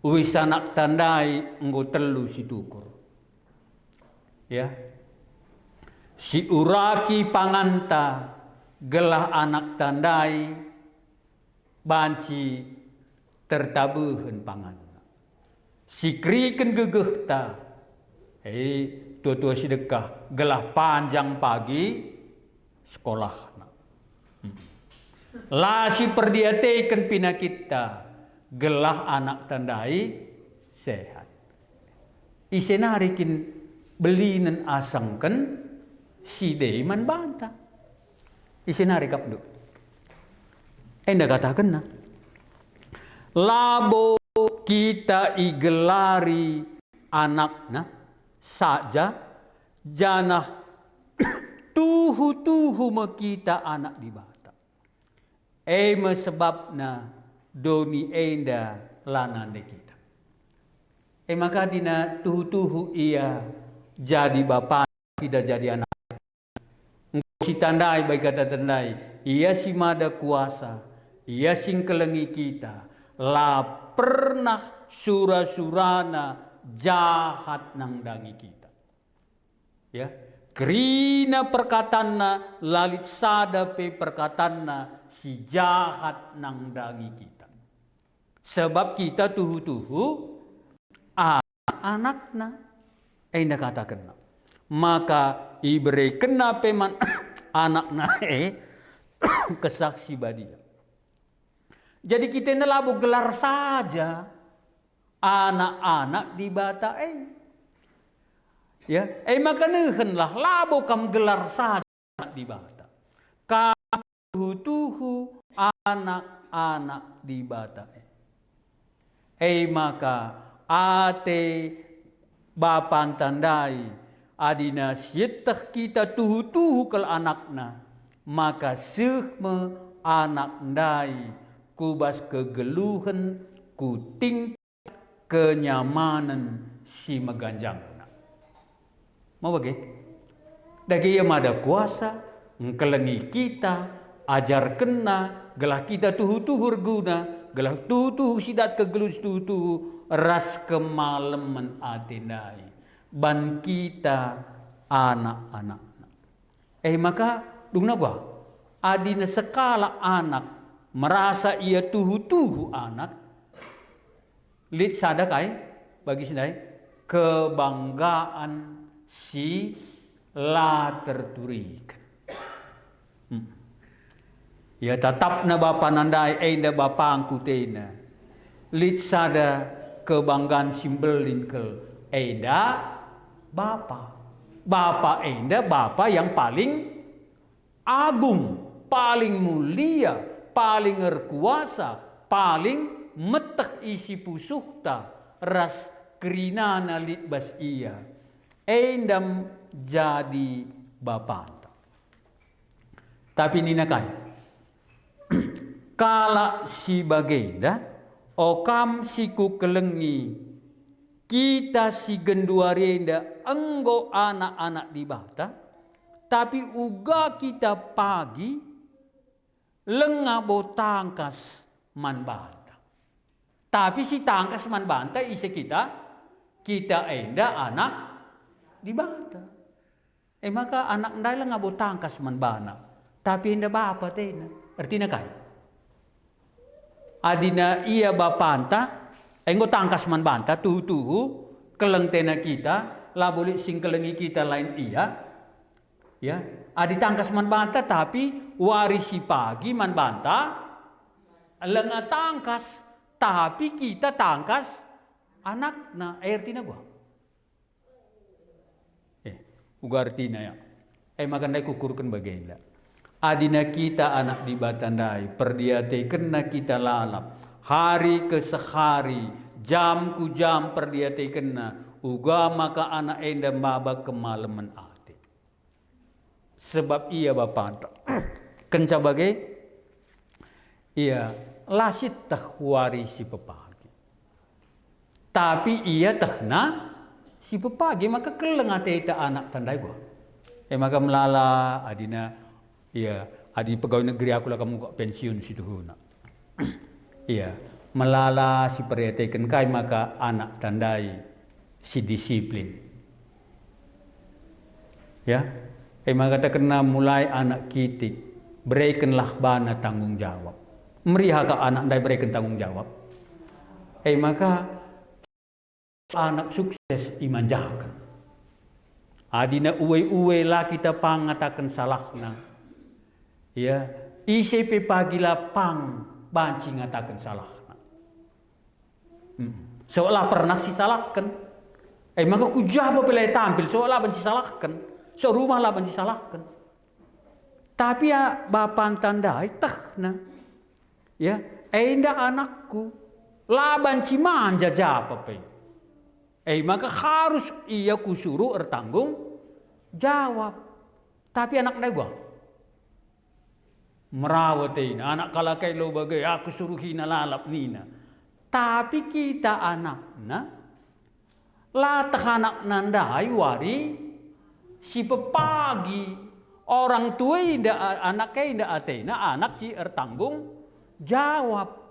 Uwis anak tandai enggo telu si tukur. Ya. Si uraki panganta gelah anak tandai banci tertabuhan panganna. Si kriken gegeh ta. Tua-tua sedekah gelah panjang pagi sekolah. La si perdiateikan pinakit ta gelah anak tandai sehat. Isenarikin belinen asangken si deiman banta. Isenari kapdu. Enda katakan na. Labo kita igelari anakna saja janah tuhu makita anak di bata. Sebabna doni enda lanande kita. Maka dina tuhu ia jadi bapa tidak jadi anak. Si tandai baik kata tandai, ia si mada kuasa, ia sing kelengi kita, la pernah surana jahat nang dangi kita. Ya, kerina perkatanna lalit sada pe perkatanna si jahat nang dangi kita. Sebab kita tuhu anakna, enda katakan. Maka ibere kena peman anakna kesaksi badia. Jadi kita nelabu gelar saja anak-anak di bata ya, maka neuhenlah labu kam gelar saja di bata. Kam tuhu anak-anak di bata. Maka ate bapan tandai adina sietah kita tuhu kel anakna, maka sehme anak ndai kubas kegeluhan ku tingkat kenyamanan si meganjangna. Mau bagi? Dagi ia mada kuasa ngkelengi kita ajar kena gelah kita tuhu guna gelah tuhu sidat kegelus tuhu ras kemaleman atinai ban kita anak-anak. Maka dungna gua adina sekala anak merasa ia tuhu anak lit sadakai bagi sindai kebanggaan si la terturikan. Ya tatap na bapa nandai enda bapa angkutena lit sada kebanggaan simbelin kel enda bapa enda bapa yang paling agung, paling mulia, paling berkuasa, paling meteh isi pusukta ras kerinana lit bas iya endam jadi bapa. Tapi ninakai kala si bagenda okam siku kelengi kita si genduarenda enggo anak-anak di bata, tapi uga kita pagi lengabo tangkas man banta. Tapi si tangkas man banta isi kita enda anak di bata. Maka anak ndai lengabo tangkas man bana, tapi enda bapa tena. Artinya kai adina iya bapanta enggo tangkas man banta tuhu keleng tena kita la boleh sing kelengi kita lain iya ya adi tangkas man banta tapi warisi pagi man banta lenga tangkas tapi kita tangkas anak na artinya gua uga artinya ya makandai kukurkan bagenda adina kita anak di batandai perdiate kena kita lalap hari ke sehari jam ku jam perdiate kena uga maka anak enda maba kemalaman ate sebab ia bapa kenca bagai Ia lasit tah warisi pepagi. Tapi ia tahna si pepagi maka keleng ita anak tandai gua. Maka melala adina ia adi pegawai negeri aku lah kamu kok pensiun situ huna. Iya, melala si perhatikan kai maka anak tandai si disiplin. Ya, maka kita kena mulai anak kitik berikanlah bana tanggung jawab. Meriah ke anak dai berikan tanggung jawab. Maka anak sukses imanjakan. Adina uwe-uwe lah kita pangatakan salahna. Ya, ICP pagi lapang banci ngatakan salahna. Seolah pernah si salahkan. Maka ku jawab pelai tampil seolah banci salahkan. Rumah lah banci salahkan. Tapi ya bapan tandai tahna. Ya, indah anakku lah banci manja jawab maka harus ia kusuruh bertanggung jawab. Tapi anak nego merawat anak kalakai lo bagai aku suruh hina lalap nina. Tapi kita anakna latah anak nandai wari si pepagi orang tua indah anak indah atena anak si ertanggung jawab.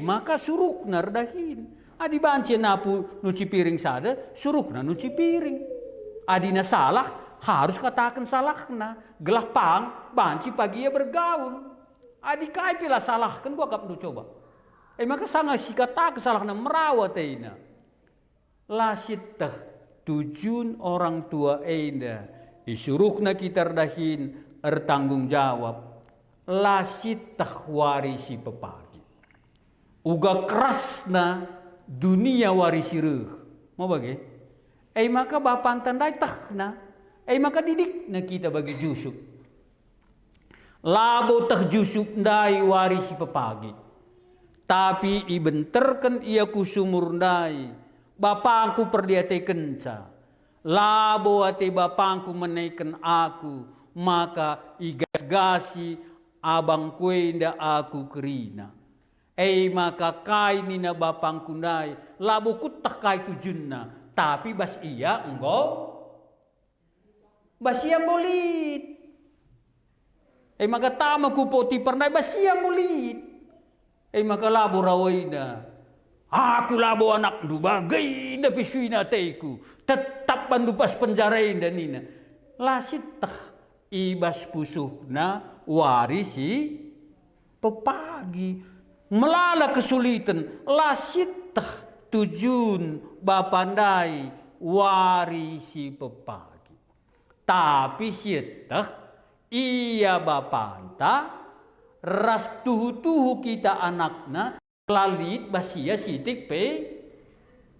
Maka suruh nardahin. Adi banci napu nuci piring sada, suruh na nuci piring. Adina salah, harus katakan salahna. Gelah pang, banci pagi ya bergaul. Adi kai pila salah, kan gua kap nu coba. Maka sangat si katakan salahna merawat ina. Lasit teh tujun orang tua ina. Isuruhna kita dahin ertanggung jawab. Lasit teh warisi pepagi. Uga kerasna dunia warisi reh. Mau bagi? Maka bapan tandai tahna. Maka didik na kita bagi jusuk. Labo tah jusuk ndai warisi pepagi. Tapi ibenterkan ia kusumur ndai. Bapangku perdiate kenca. Labo ate bapangku menaikkan aku. Maka igas-gasi abang kuenda aku kerina. Maka kai nina bapang kundai labu kutak kai tujunna tapi bas iya engkau bas iya bolit maka tama ku poti pernah bas iya bolit maka labu rawaina aku labu anak du bagai da pisuina teiku tetap bandu pas penjarain dan nina lasit tah ibas pusuhna warisi pepagi melala kesulitan lasit tujun bapandai warisi pepagi. Tapi sietah iya bapanta ras tuhu-tuhu kita anakna lalit basia sitik pe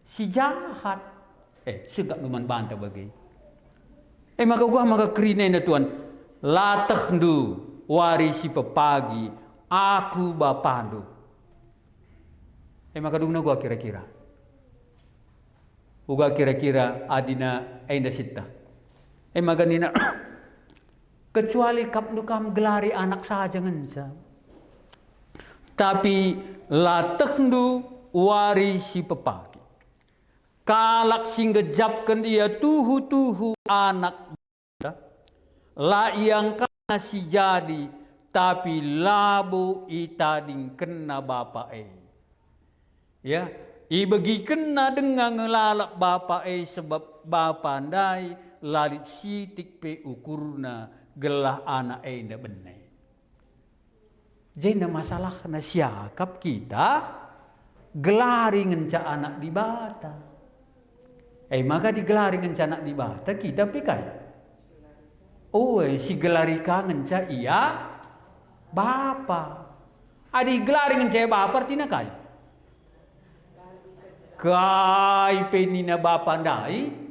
si jahat. Segak numan banta bagi. Maka gua maka krine na tuan latah ndu warisi pepagi aku bapandu. Maka dungna gua kira-kira. Uga kira-kira adina ainda sitta. Maka nina kecuali kapnu kam gelari anak saja ngenca. Tapi latehnu warisi pepagi. Kalak singgejapkan ia tuhu-tuhu anak la yang kana si jadi tapi labu itading kena bapa ya ibagi kena dengan ngelalak bapa sebab bapa ndai lalit sitik pe ukurna gelah anak nda benai. Jadi masalah na siakap kita gelari ngenca anak di bata. Maka digelari ngenca anak di bata kita pikai. Si gelari kangen ca iya bapa. Adi gelari ngenca bapa artinya kai. Kai penina bapa ndai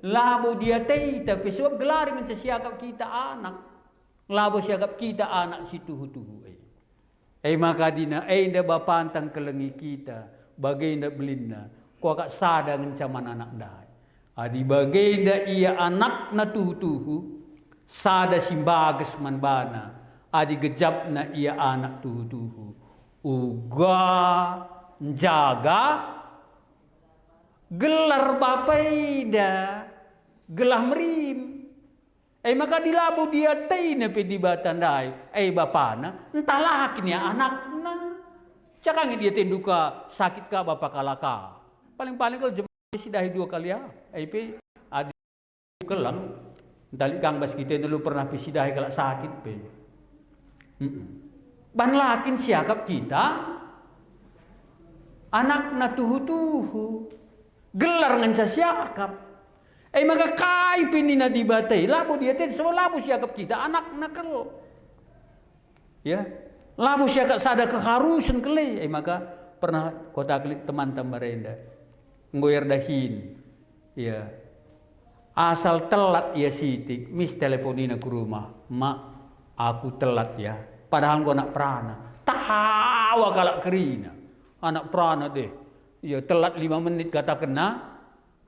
labo dia tei tapi sebab gelari ngenca siakap kita anak. Labo siakap kita anak si tuhu-tuhu. Maka dina nda bapantang kelengi kita bagai nda belinna ko kak sada ngencaman anak dai. Adi bagai nda iya anak na tuhu-tuhu sada simbages manbana adi gejapna ia anak tuhu uga jaga gelar bapaida gelah merim. Maka dilabu dia teina pe di batandai. Bapana entahlah kini anakna. Cakangi dia tenduka sakit ka bapa kalaka. Paling-paling kalau jemaah sidahi 2 kali ya. Pe adi kelang. Entali kang bas kita dulu pernah pisidahi kalau sakit pe. Ban lakin siakap kita anakna tuhu-tuhu. Gelar nganca siakap. Maka kai pinina di batai labu dia teh semua labu siakap kita anak nakal. Ya. Labu siakap sada keharusan kele. Maka pernah kota klik teman-teman merenda. Ngoyer dahin. Ya. Asal telat ya sitik, mis teleponina ke rumah. Mak, aku telat ya. Padahal gua anak prana. Tawa kalak kerina. Anak prana deh. Ya telat 5 menit kata kena.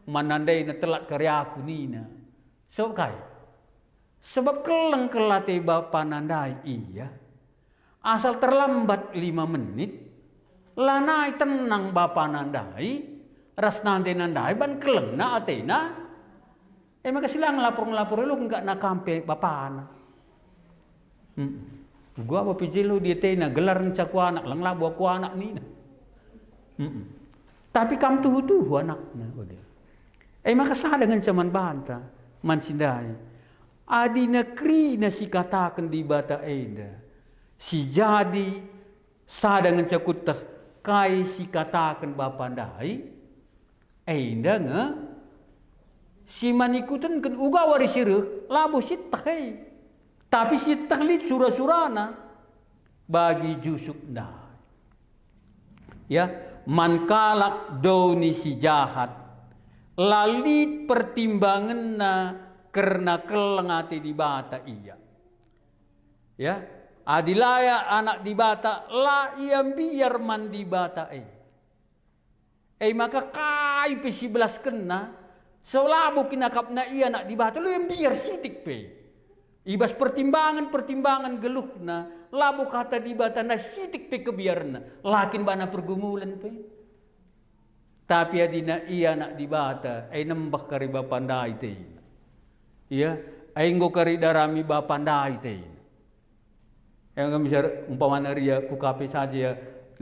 Manandai na telat karya aku nina. Sebab keleng kelate bapa nandai iya. Asal terlambat 5 menit. Lanai tenang bapa nandai. Ras nandai nandai ban keleng na atena. Maka silang lapor lu enggak nak kampe bapana. Gua apa pijilu dia tena gelar ncaku anak lang labu aku anak nina. Tapi kam tuhu anaknya bagai. Maka sah dengan zaman banta man sindai. Adi negeri na si katakan di bata eda. Si jadi sah dengan cakutas kai si katakan bapa ndai. Eda nge si manikutan kan uga wari sireuh labu sitah tapi sitah lit surah-surana bagi jusuk ndai. Ya, man kalak doni si jahat lalit pertimbangan na karena kelengati di bata iya. Ya, adilaya anak di bata la iam biar man di bata maka kai pe 11 kena selabu kinakap na iya nak di bata lu yang biar sitik pe. Ibas pertimbangan geluhna labu kata di bata na sitik pe kebiarna lakin bana pergumulan pe. Tapi adina iya nak dibata, nembah kari bapandai te. Iya, nggo kari darami bapandai te. Yang kami umpamana ria kukape saja ya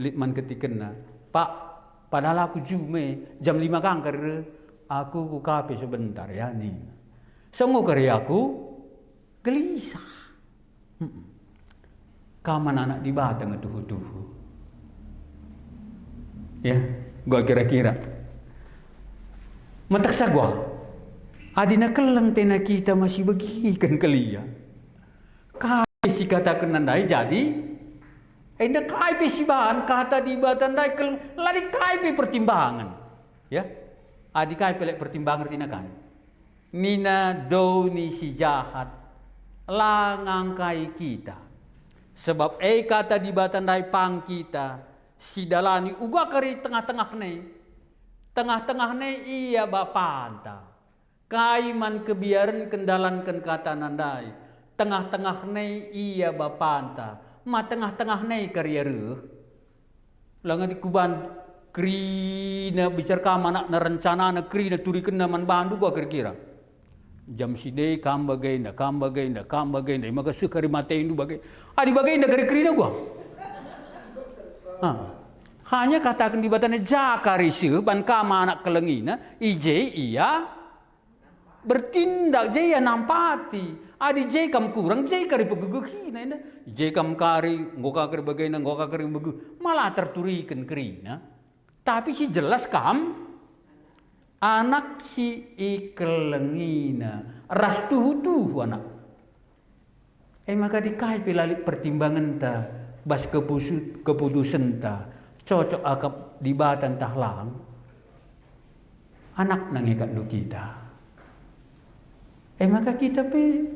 litman ketikena. Pak, padahal aku jume jam 5 kangker aku kukape sebentar ya nih. Semua kari aku gelisah. Kaman anak dibata ngetuhu-tuhu. Ya. Gua kira-kira mataksa gua adina keleng tena kita masih bagikan kelia kai si katakan nandai jadi enda kai pe si bahan kata di batandai keleng lari kai pe pertimbangan ya adi kai pe pertimbangan tina kan mina doni si jahat langang kai kita sebab kata di batandai pang kita si dalani uga kari tengah-tengah ne iya bapanta kaiman kebiaran kendalankan kata nandai tengah-tengah ne iya bapanta ma tengah-tengah ne karya reuh langan dikuban krina bicar kamana na rencana na krina turikeun man bandu gua kira-kira jam sidei kam bagainda maka sekari mateindu bagai adi bagainda kari krina gua. Hanya katakan di batanya jakarisi ban kama anak kelengina ije iya bertindak je ya nampati adi je kam kurang je kari pegegekhina ina je kam kari ngoka kari bagaina ngoka kari begu malah terturikan kerina tapi si jelas kam anak si ikelengina ras tuhu anak maka dikai pilalik pertimbangan ta bas keputusan ta cocok akap di batan tahlang anak nangikat do kita maka kita pe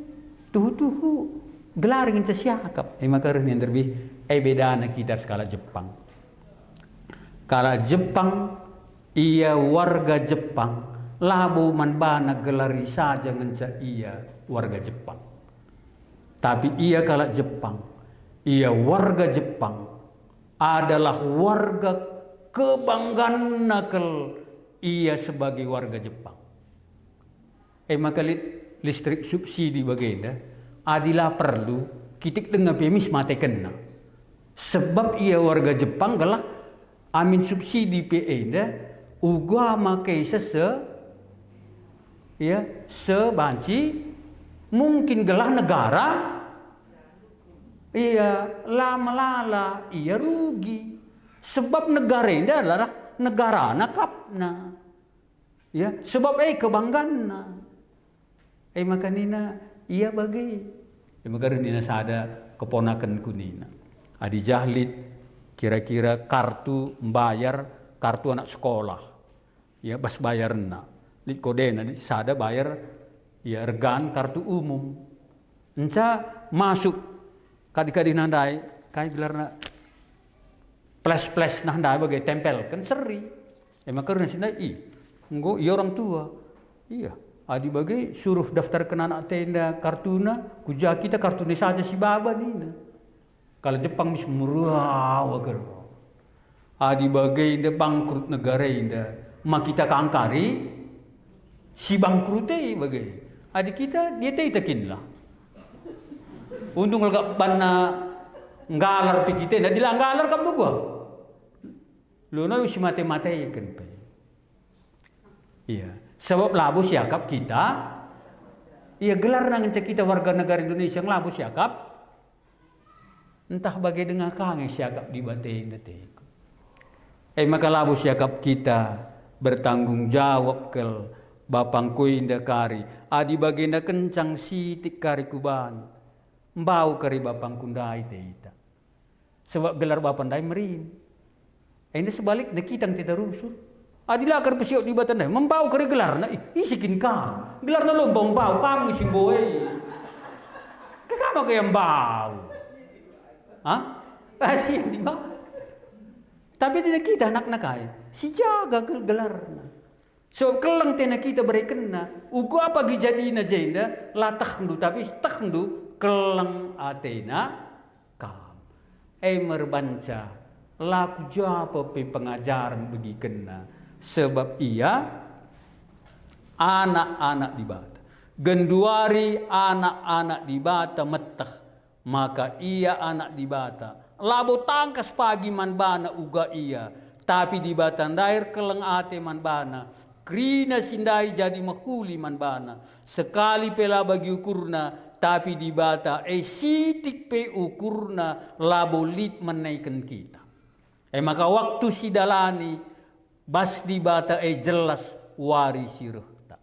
tuhu gelaring ta siakap maka reh yang terbi bedana kita skala Jepang kala Jepang ia warga Jepang labu man bana gelari saja ngenca ia warga Jepang tapi ia kala Jepang ia warga Jepang adalah warga kebanggaan nakel ia sebagai warga Jepang. Maka listrik subsidi bagenda adilah perlu kitik dengan pemis mate kena. Sebab ia warga Jepang galah amin subsidi peenda uga makai sebanci mungkin gelah negara iya lama-lala iya rugi sebab negara ini adalah negara nakapna ya sebab kebanggaan maka nina iya bagi maka nina sada keponakan kunina adi jahlit kira-kira kartu bayar kartu anak sekolah ya bas bayar na di kodena di sada bayar ya regan kartu umum enca masuk kadi-kadi nandai kai gelarna plus nandai bagai tempel kan seri maka karena sini enggo iya orang tua iya adi bagai suruh daftar kena anak tenda kartuna kuja kita kartuna saja si baba nina kalau Jepang bisa murah wagar adi bagai inda bangkrut negara inda mak kita kangkari si bangkrut bagai adi kita dia takin lah untung agak bana ngalar pikite na dila ngalar kam gua luna si mate-mate kan pe iya sebab labu siakap kita iya gelar nang kita warga negara Indonesia ngelabu siakap entah bagai dengan kangen siakap di batein detik maka labu siakap kita bertanggung jawab ke bapang kuinda kari adi bagenda kencang sitik kari kuban mbau kari bapang kundai teita sebab gelar bapang dai merim ini sebalik na kitang tidak rusuh adilah kar pesiok di batan dai membau kari gelar na isikin kam gelar na lo bau kamu simboe kekama kayang bau adi yang di bawah tapi tidak kita anak nakai si jaga gelarna so kelang tena kita berekena uku apa gijadina jenda la takhnu tapi takhnu kelang atena kam merbanca laku japa pe pengajaran bagi kena sebab ia anak-anak di bata genduari anak-anak di bata metah maka ia anak di bata labo tangkas pagi man bana uga iya tapi di batan dair keleng ate man bana krina sindai jadi mahuli man bana sekali pela bagi ukurna tapi di bata sitik pe ukurna labo lit menaikkan kita maka waktu sidalani bas di bata jelas warisi rehta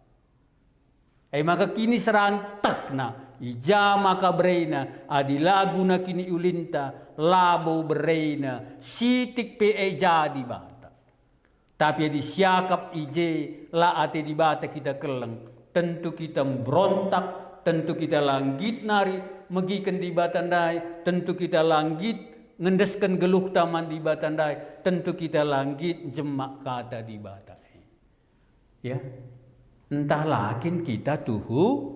maka kini serantakna ija maka bereina adi lagu na kini ulinta labo bereina sitik pe jadi bata tapi di siakap ije la ate di bata kita keleng tentu kita berontak tentu kita langgit nari megikan di batandai tentu kita langgit ngendeskan geluh taman di batandai tentu kita langgit jemak kata di batai ya entah lakin kita tuhu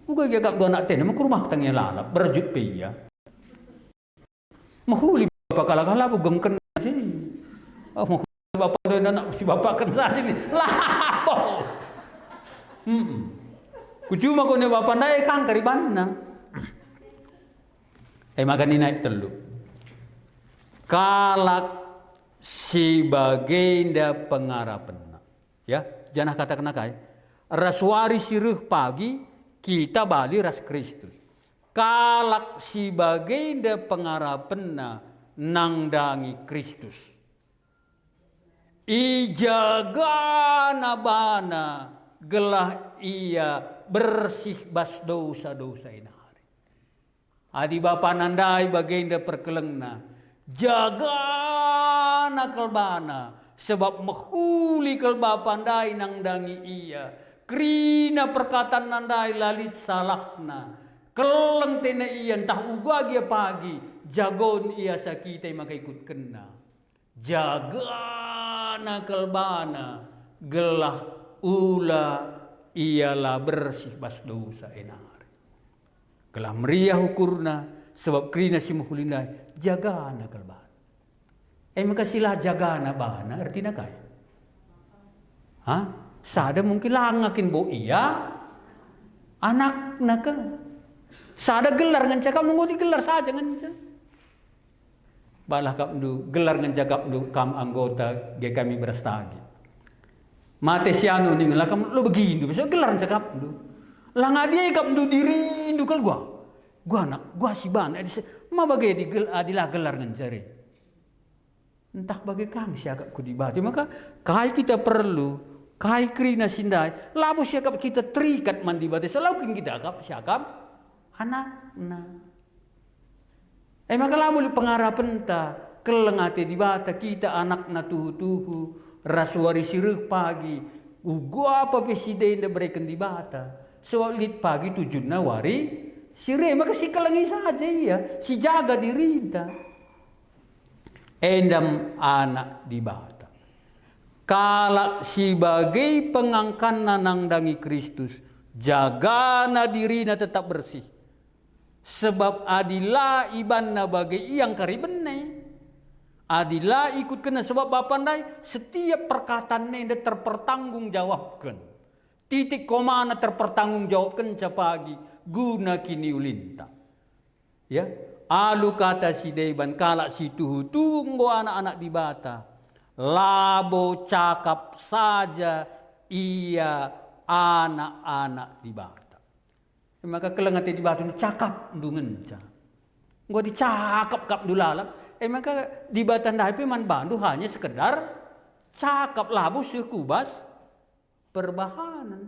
uga gagap dua anak tena ke rumah tangnya lalap berjut peya mahuli bapak kalah bugengken sih mahuli bapak dan anak si bapak kan saja ni lah kucuma kone bapak naik kang karibana maka ni naik telu kalak si bagenda pengarapan ya janah kata kena kai raswari siruh pagi kita bali ras Kristus kalak si bagenda pengarapenna nangdangi Kristus ijaga nabana gelah ia bersih bas dosa-dosa inari adi bapa nandai bagenda perkelengna jaga nakalbana sebab mahuli kalba pandai nangdangi ia krina perkataan nandai lalit salahna keleng tena iya entah uga dia pagi jagon ia sakite maka ikut kena jaga nakalbana gelah ula ialah bersih bas dosa enari gelah meriah ukurna sebab krina si muhulindai jagana kalban. Maka sila jagana bana artinya kaya. Sada mungkin langakin bo iya anak naka. Sada gelar ngan cakap nunggu digelar saja ngan cakap. Balah kap du gelar ngan cakap du kam anggota ge kami berastagi. Mate sianu ning lah kam lu begini besok gelar cakap du. Lah ngadia kap du diri du kal gua anak gua si bana ma bagai adilah gelar ngan cari. Entah bagai kang siagak ku dibati maka kai kita perlu kai krina sindai labu siagap kita terikat mandi bati selalu kita agap siagap anak maka labu pengarapan ta kelengate di bata kita anak na tuhu rasuari siruk pagi gua apa presiden da berikan di bata soalit pagi tujuan wari sire maka si kelengi saja iya si jaga diri ta endam anak di bata kala sebagai pengangkana nangdangi Kristus jagana dirina tetap bersih sebab adilah ibanna bagai yang karibenne adilah ikut kena sebab bapandai setiap perkataan nenda terpertanggung jawabkan titik komana terpertanggung jawabkan capagi guna kini ulinta ya alu kata si deban kala si tuhu tunggu anak-anak di bata labo cakap saja ia anak-anak di bata maka kelengate di bata cakap ndungenca gua dicakap kap dulala maka di bata ndai man bandu hanya sekedar cakap labu sekubas perbahanan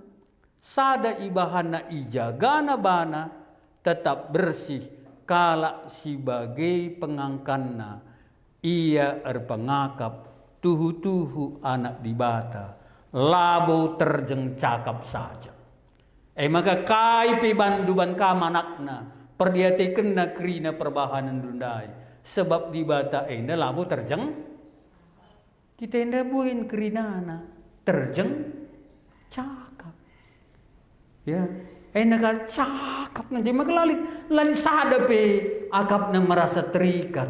sada ibahana ijagana bana tetap bersih kala sebagai pengangkanna ia erpengakap tuhu-tuhu anak di bata labo terjeng cakap saja maka kai pe banduban kamanakna perdiate kena krina perbahanan dundai sebab di bata enda labo terjeng kita enda buin krinana terjeng cakap ya enak cakap nanti maka lalit sada pe akap na merasa terikat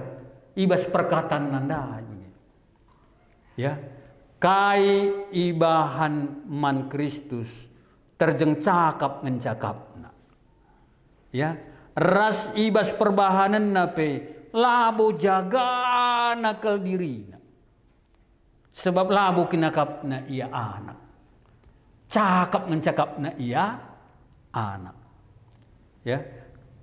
ibas perkataan nanda ya kai ibahan man Kristus terjeng cakap ngencakapna ya ras ibas perbahanan na pe labo jaga nakal dirina sebab labo kinakapna ia anak cakap ngencakapna ia anak ya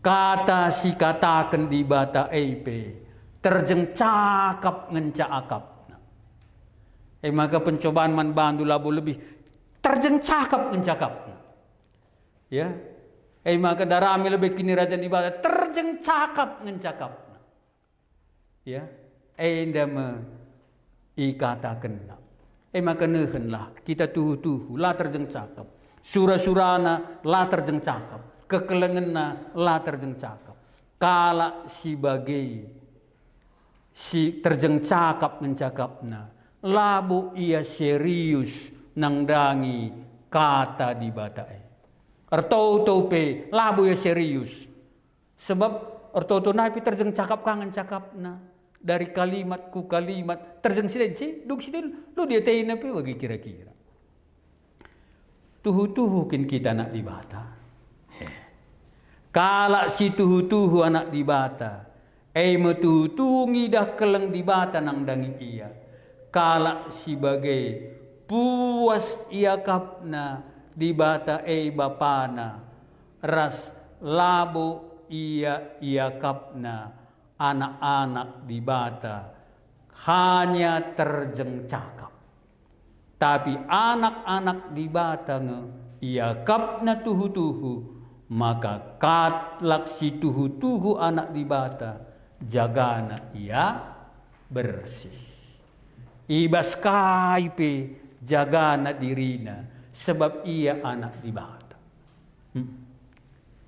kata si katakan di bata eipe terjeng cakap ngencakapna maka pencobaan man bandu labu lebih terjeng cakap ngencakapna ya maka darami lebih kini raja di bata terjeng cakap ngencakapna ya endama ikatakenna maka neuheunlah kita tuhu-tuhu lah terjeng cakap surah-surana la terjeng cakap kekelengenna la terjeng cakap kala sebagai si terjeng cakap mencakapna labu ia serius nangdangi kata di batae artau pe labu ia serius sebab artau napi terjeng cakap kangen cakapna dari kalimat ku kalimat terjeng silensi duk sidil lu dia teina pe bagi kira-kira tuhu-tuhu kin kita anak di bata kala si tuhu-tuhu anak di bata metuhu-tuhu ngidah keleng di bata nang dangi iya kala sebagai puas ia kapna di bata bapana ras labo ia kapna anak-anak di bata hanya terjeng cakap tapi anak-anak di bata ia kapna tuhu-tuhu maka katlak si tuhu-tuhu anak di bata jagana ia bersih ibas kaipe jagana dirina sebab ia anak di bata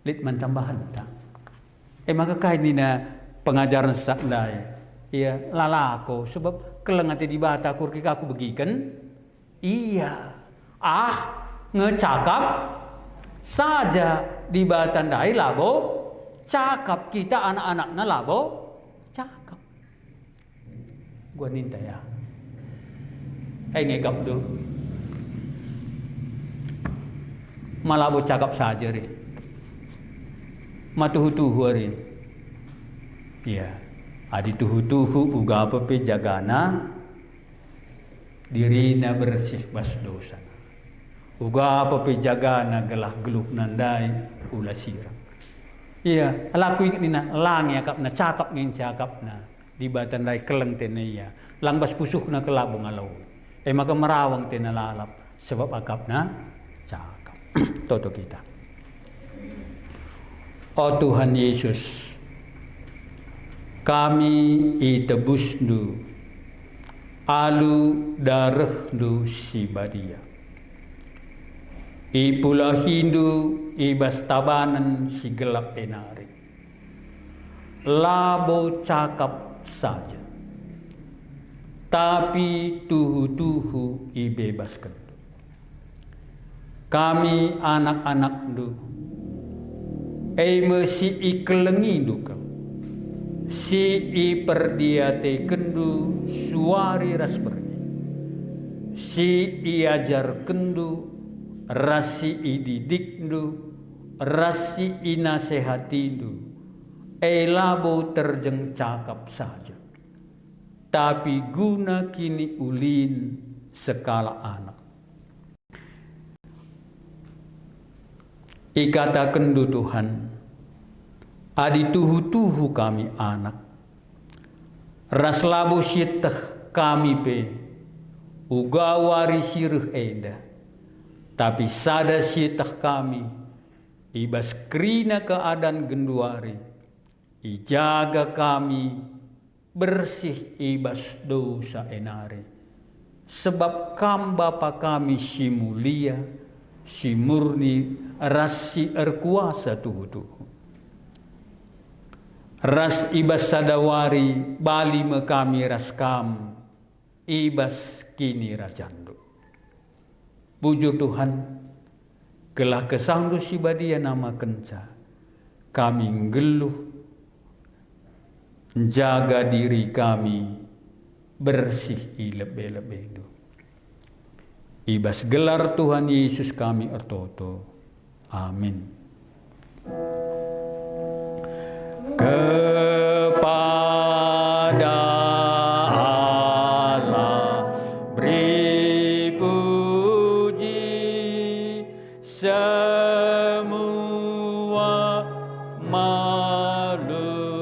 litman tambahan tak maka kainina pengajaran sakdai iya lalako sebab kelengate di bata kurkika aku begikan iya ngecakap saja di batandai labo cakap kita anak-anak na labo, cakap. Gua ninta ya. Ngegap dulu. Malabo cakap saja rin. Matuhu-tuhu rin. Iya. Adi tuhu-tuhu uga apa pe jagana dirina bersih bas dosa. Uga apa pe jagana gelah geluk nandai ula sirang. Iya, alaku ingat nina lang ya kap na cakap ngin cakap na di batan rai keleng teneya. Lang bas pusuh na kelabong alaw. Maka merawang tena lalap sebab akap na cakap. Toto kita. Oh Tuhan Yesus, kami itebus du alu darah du sibadia. Ipula hindu ibas tabanan si gelap enari. Labo cakap saja. Tapi tuhu-tuhu ibebaskan. Kami anak-anak du mesi ikelengi duka. Si iperdiate kendu suari ras pergi. Si iajar kendu rasi ididikdu rasi inasehatidu. Labo terjeng cakap saja. Tapi guna kini ulin sekala anak. Ikatakan du Tuhan, adi tuhu-tuhu kami anak. Ras labu sitah kami pe, uga wari sirih eda. Tapi sada sitah kami, ibas krina keadaan genduari, ijaga kami, bersih ibas dosa enari. Sebab kam Bapa kami si mulia, si murni, ras si erkuasa tuhu-tuhu. Ras ibas sadawari, bali me kami ras kam, ibas kini rajandu. Puji Tuhan, gelah kesangdu si badia nama kenca, kami ngeluh, jaga diri kami bersih ilebe-lebe itu. Ibas gelar Tuhan Yesus kami ertoto. Amin. Kepada Allah beri puji semua makhluk.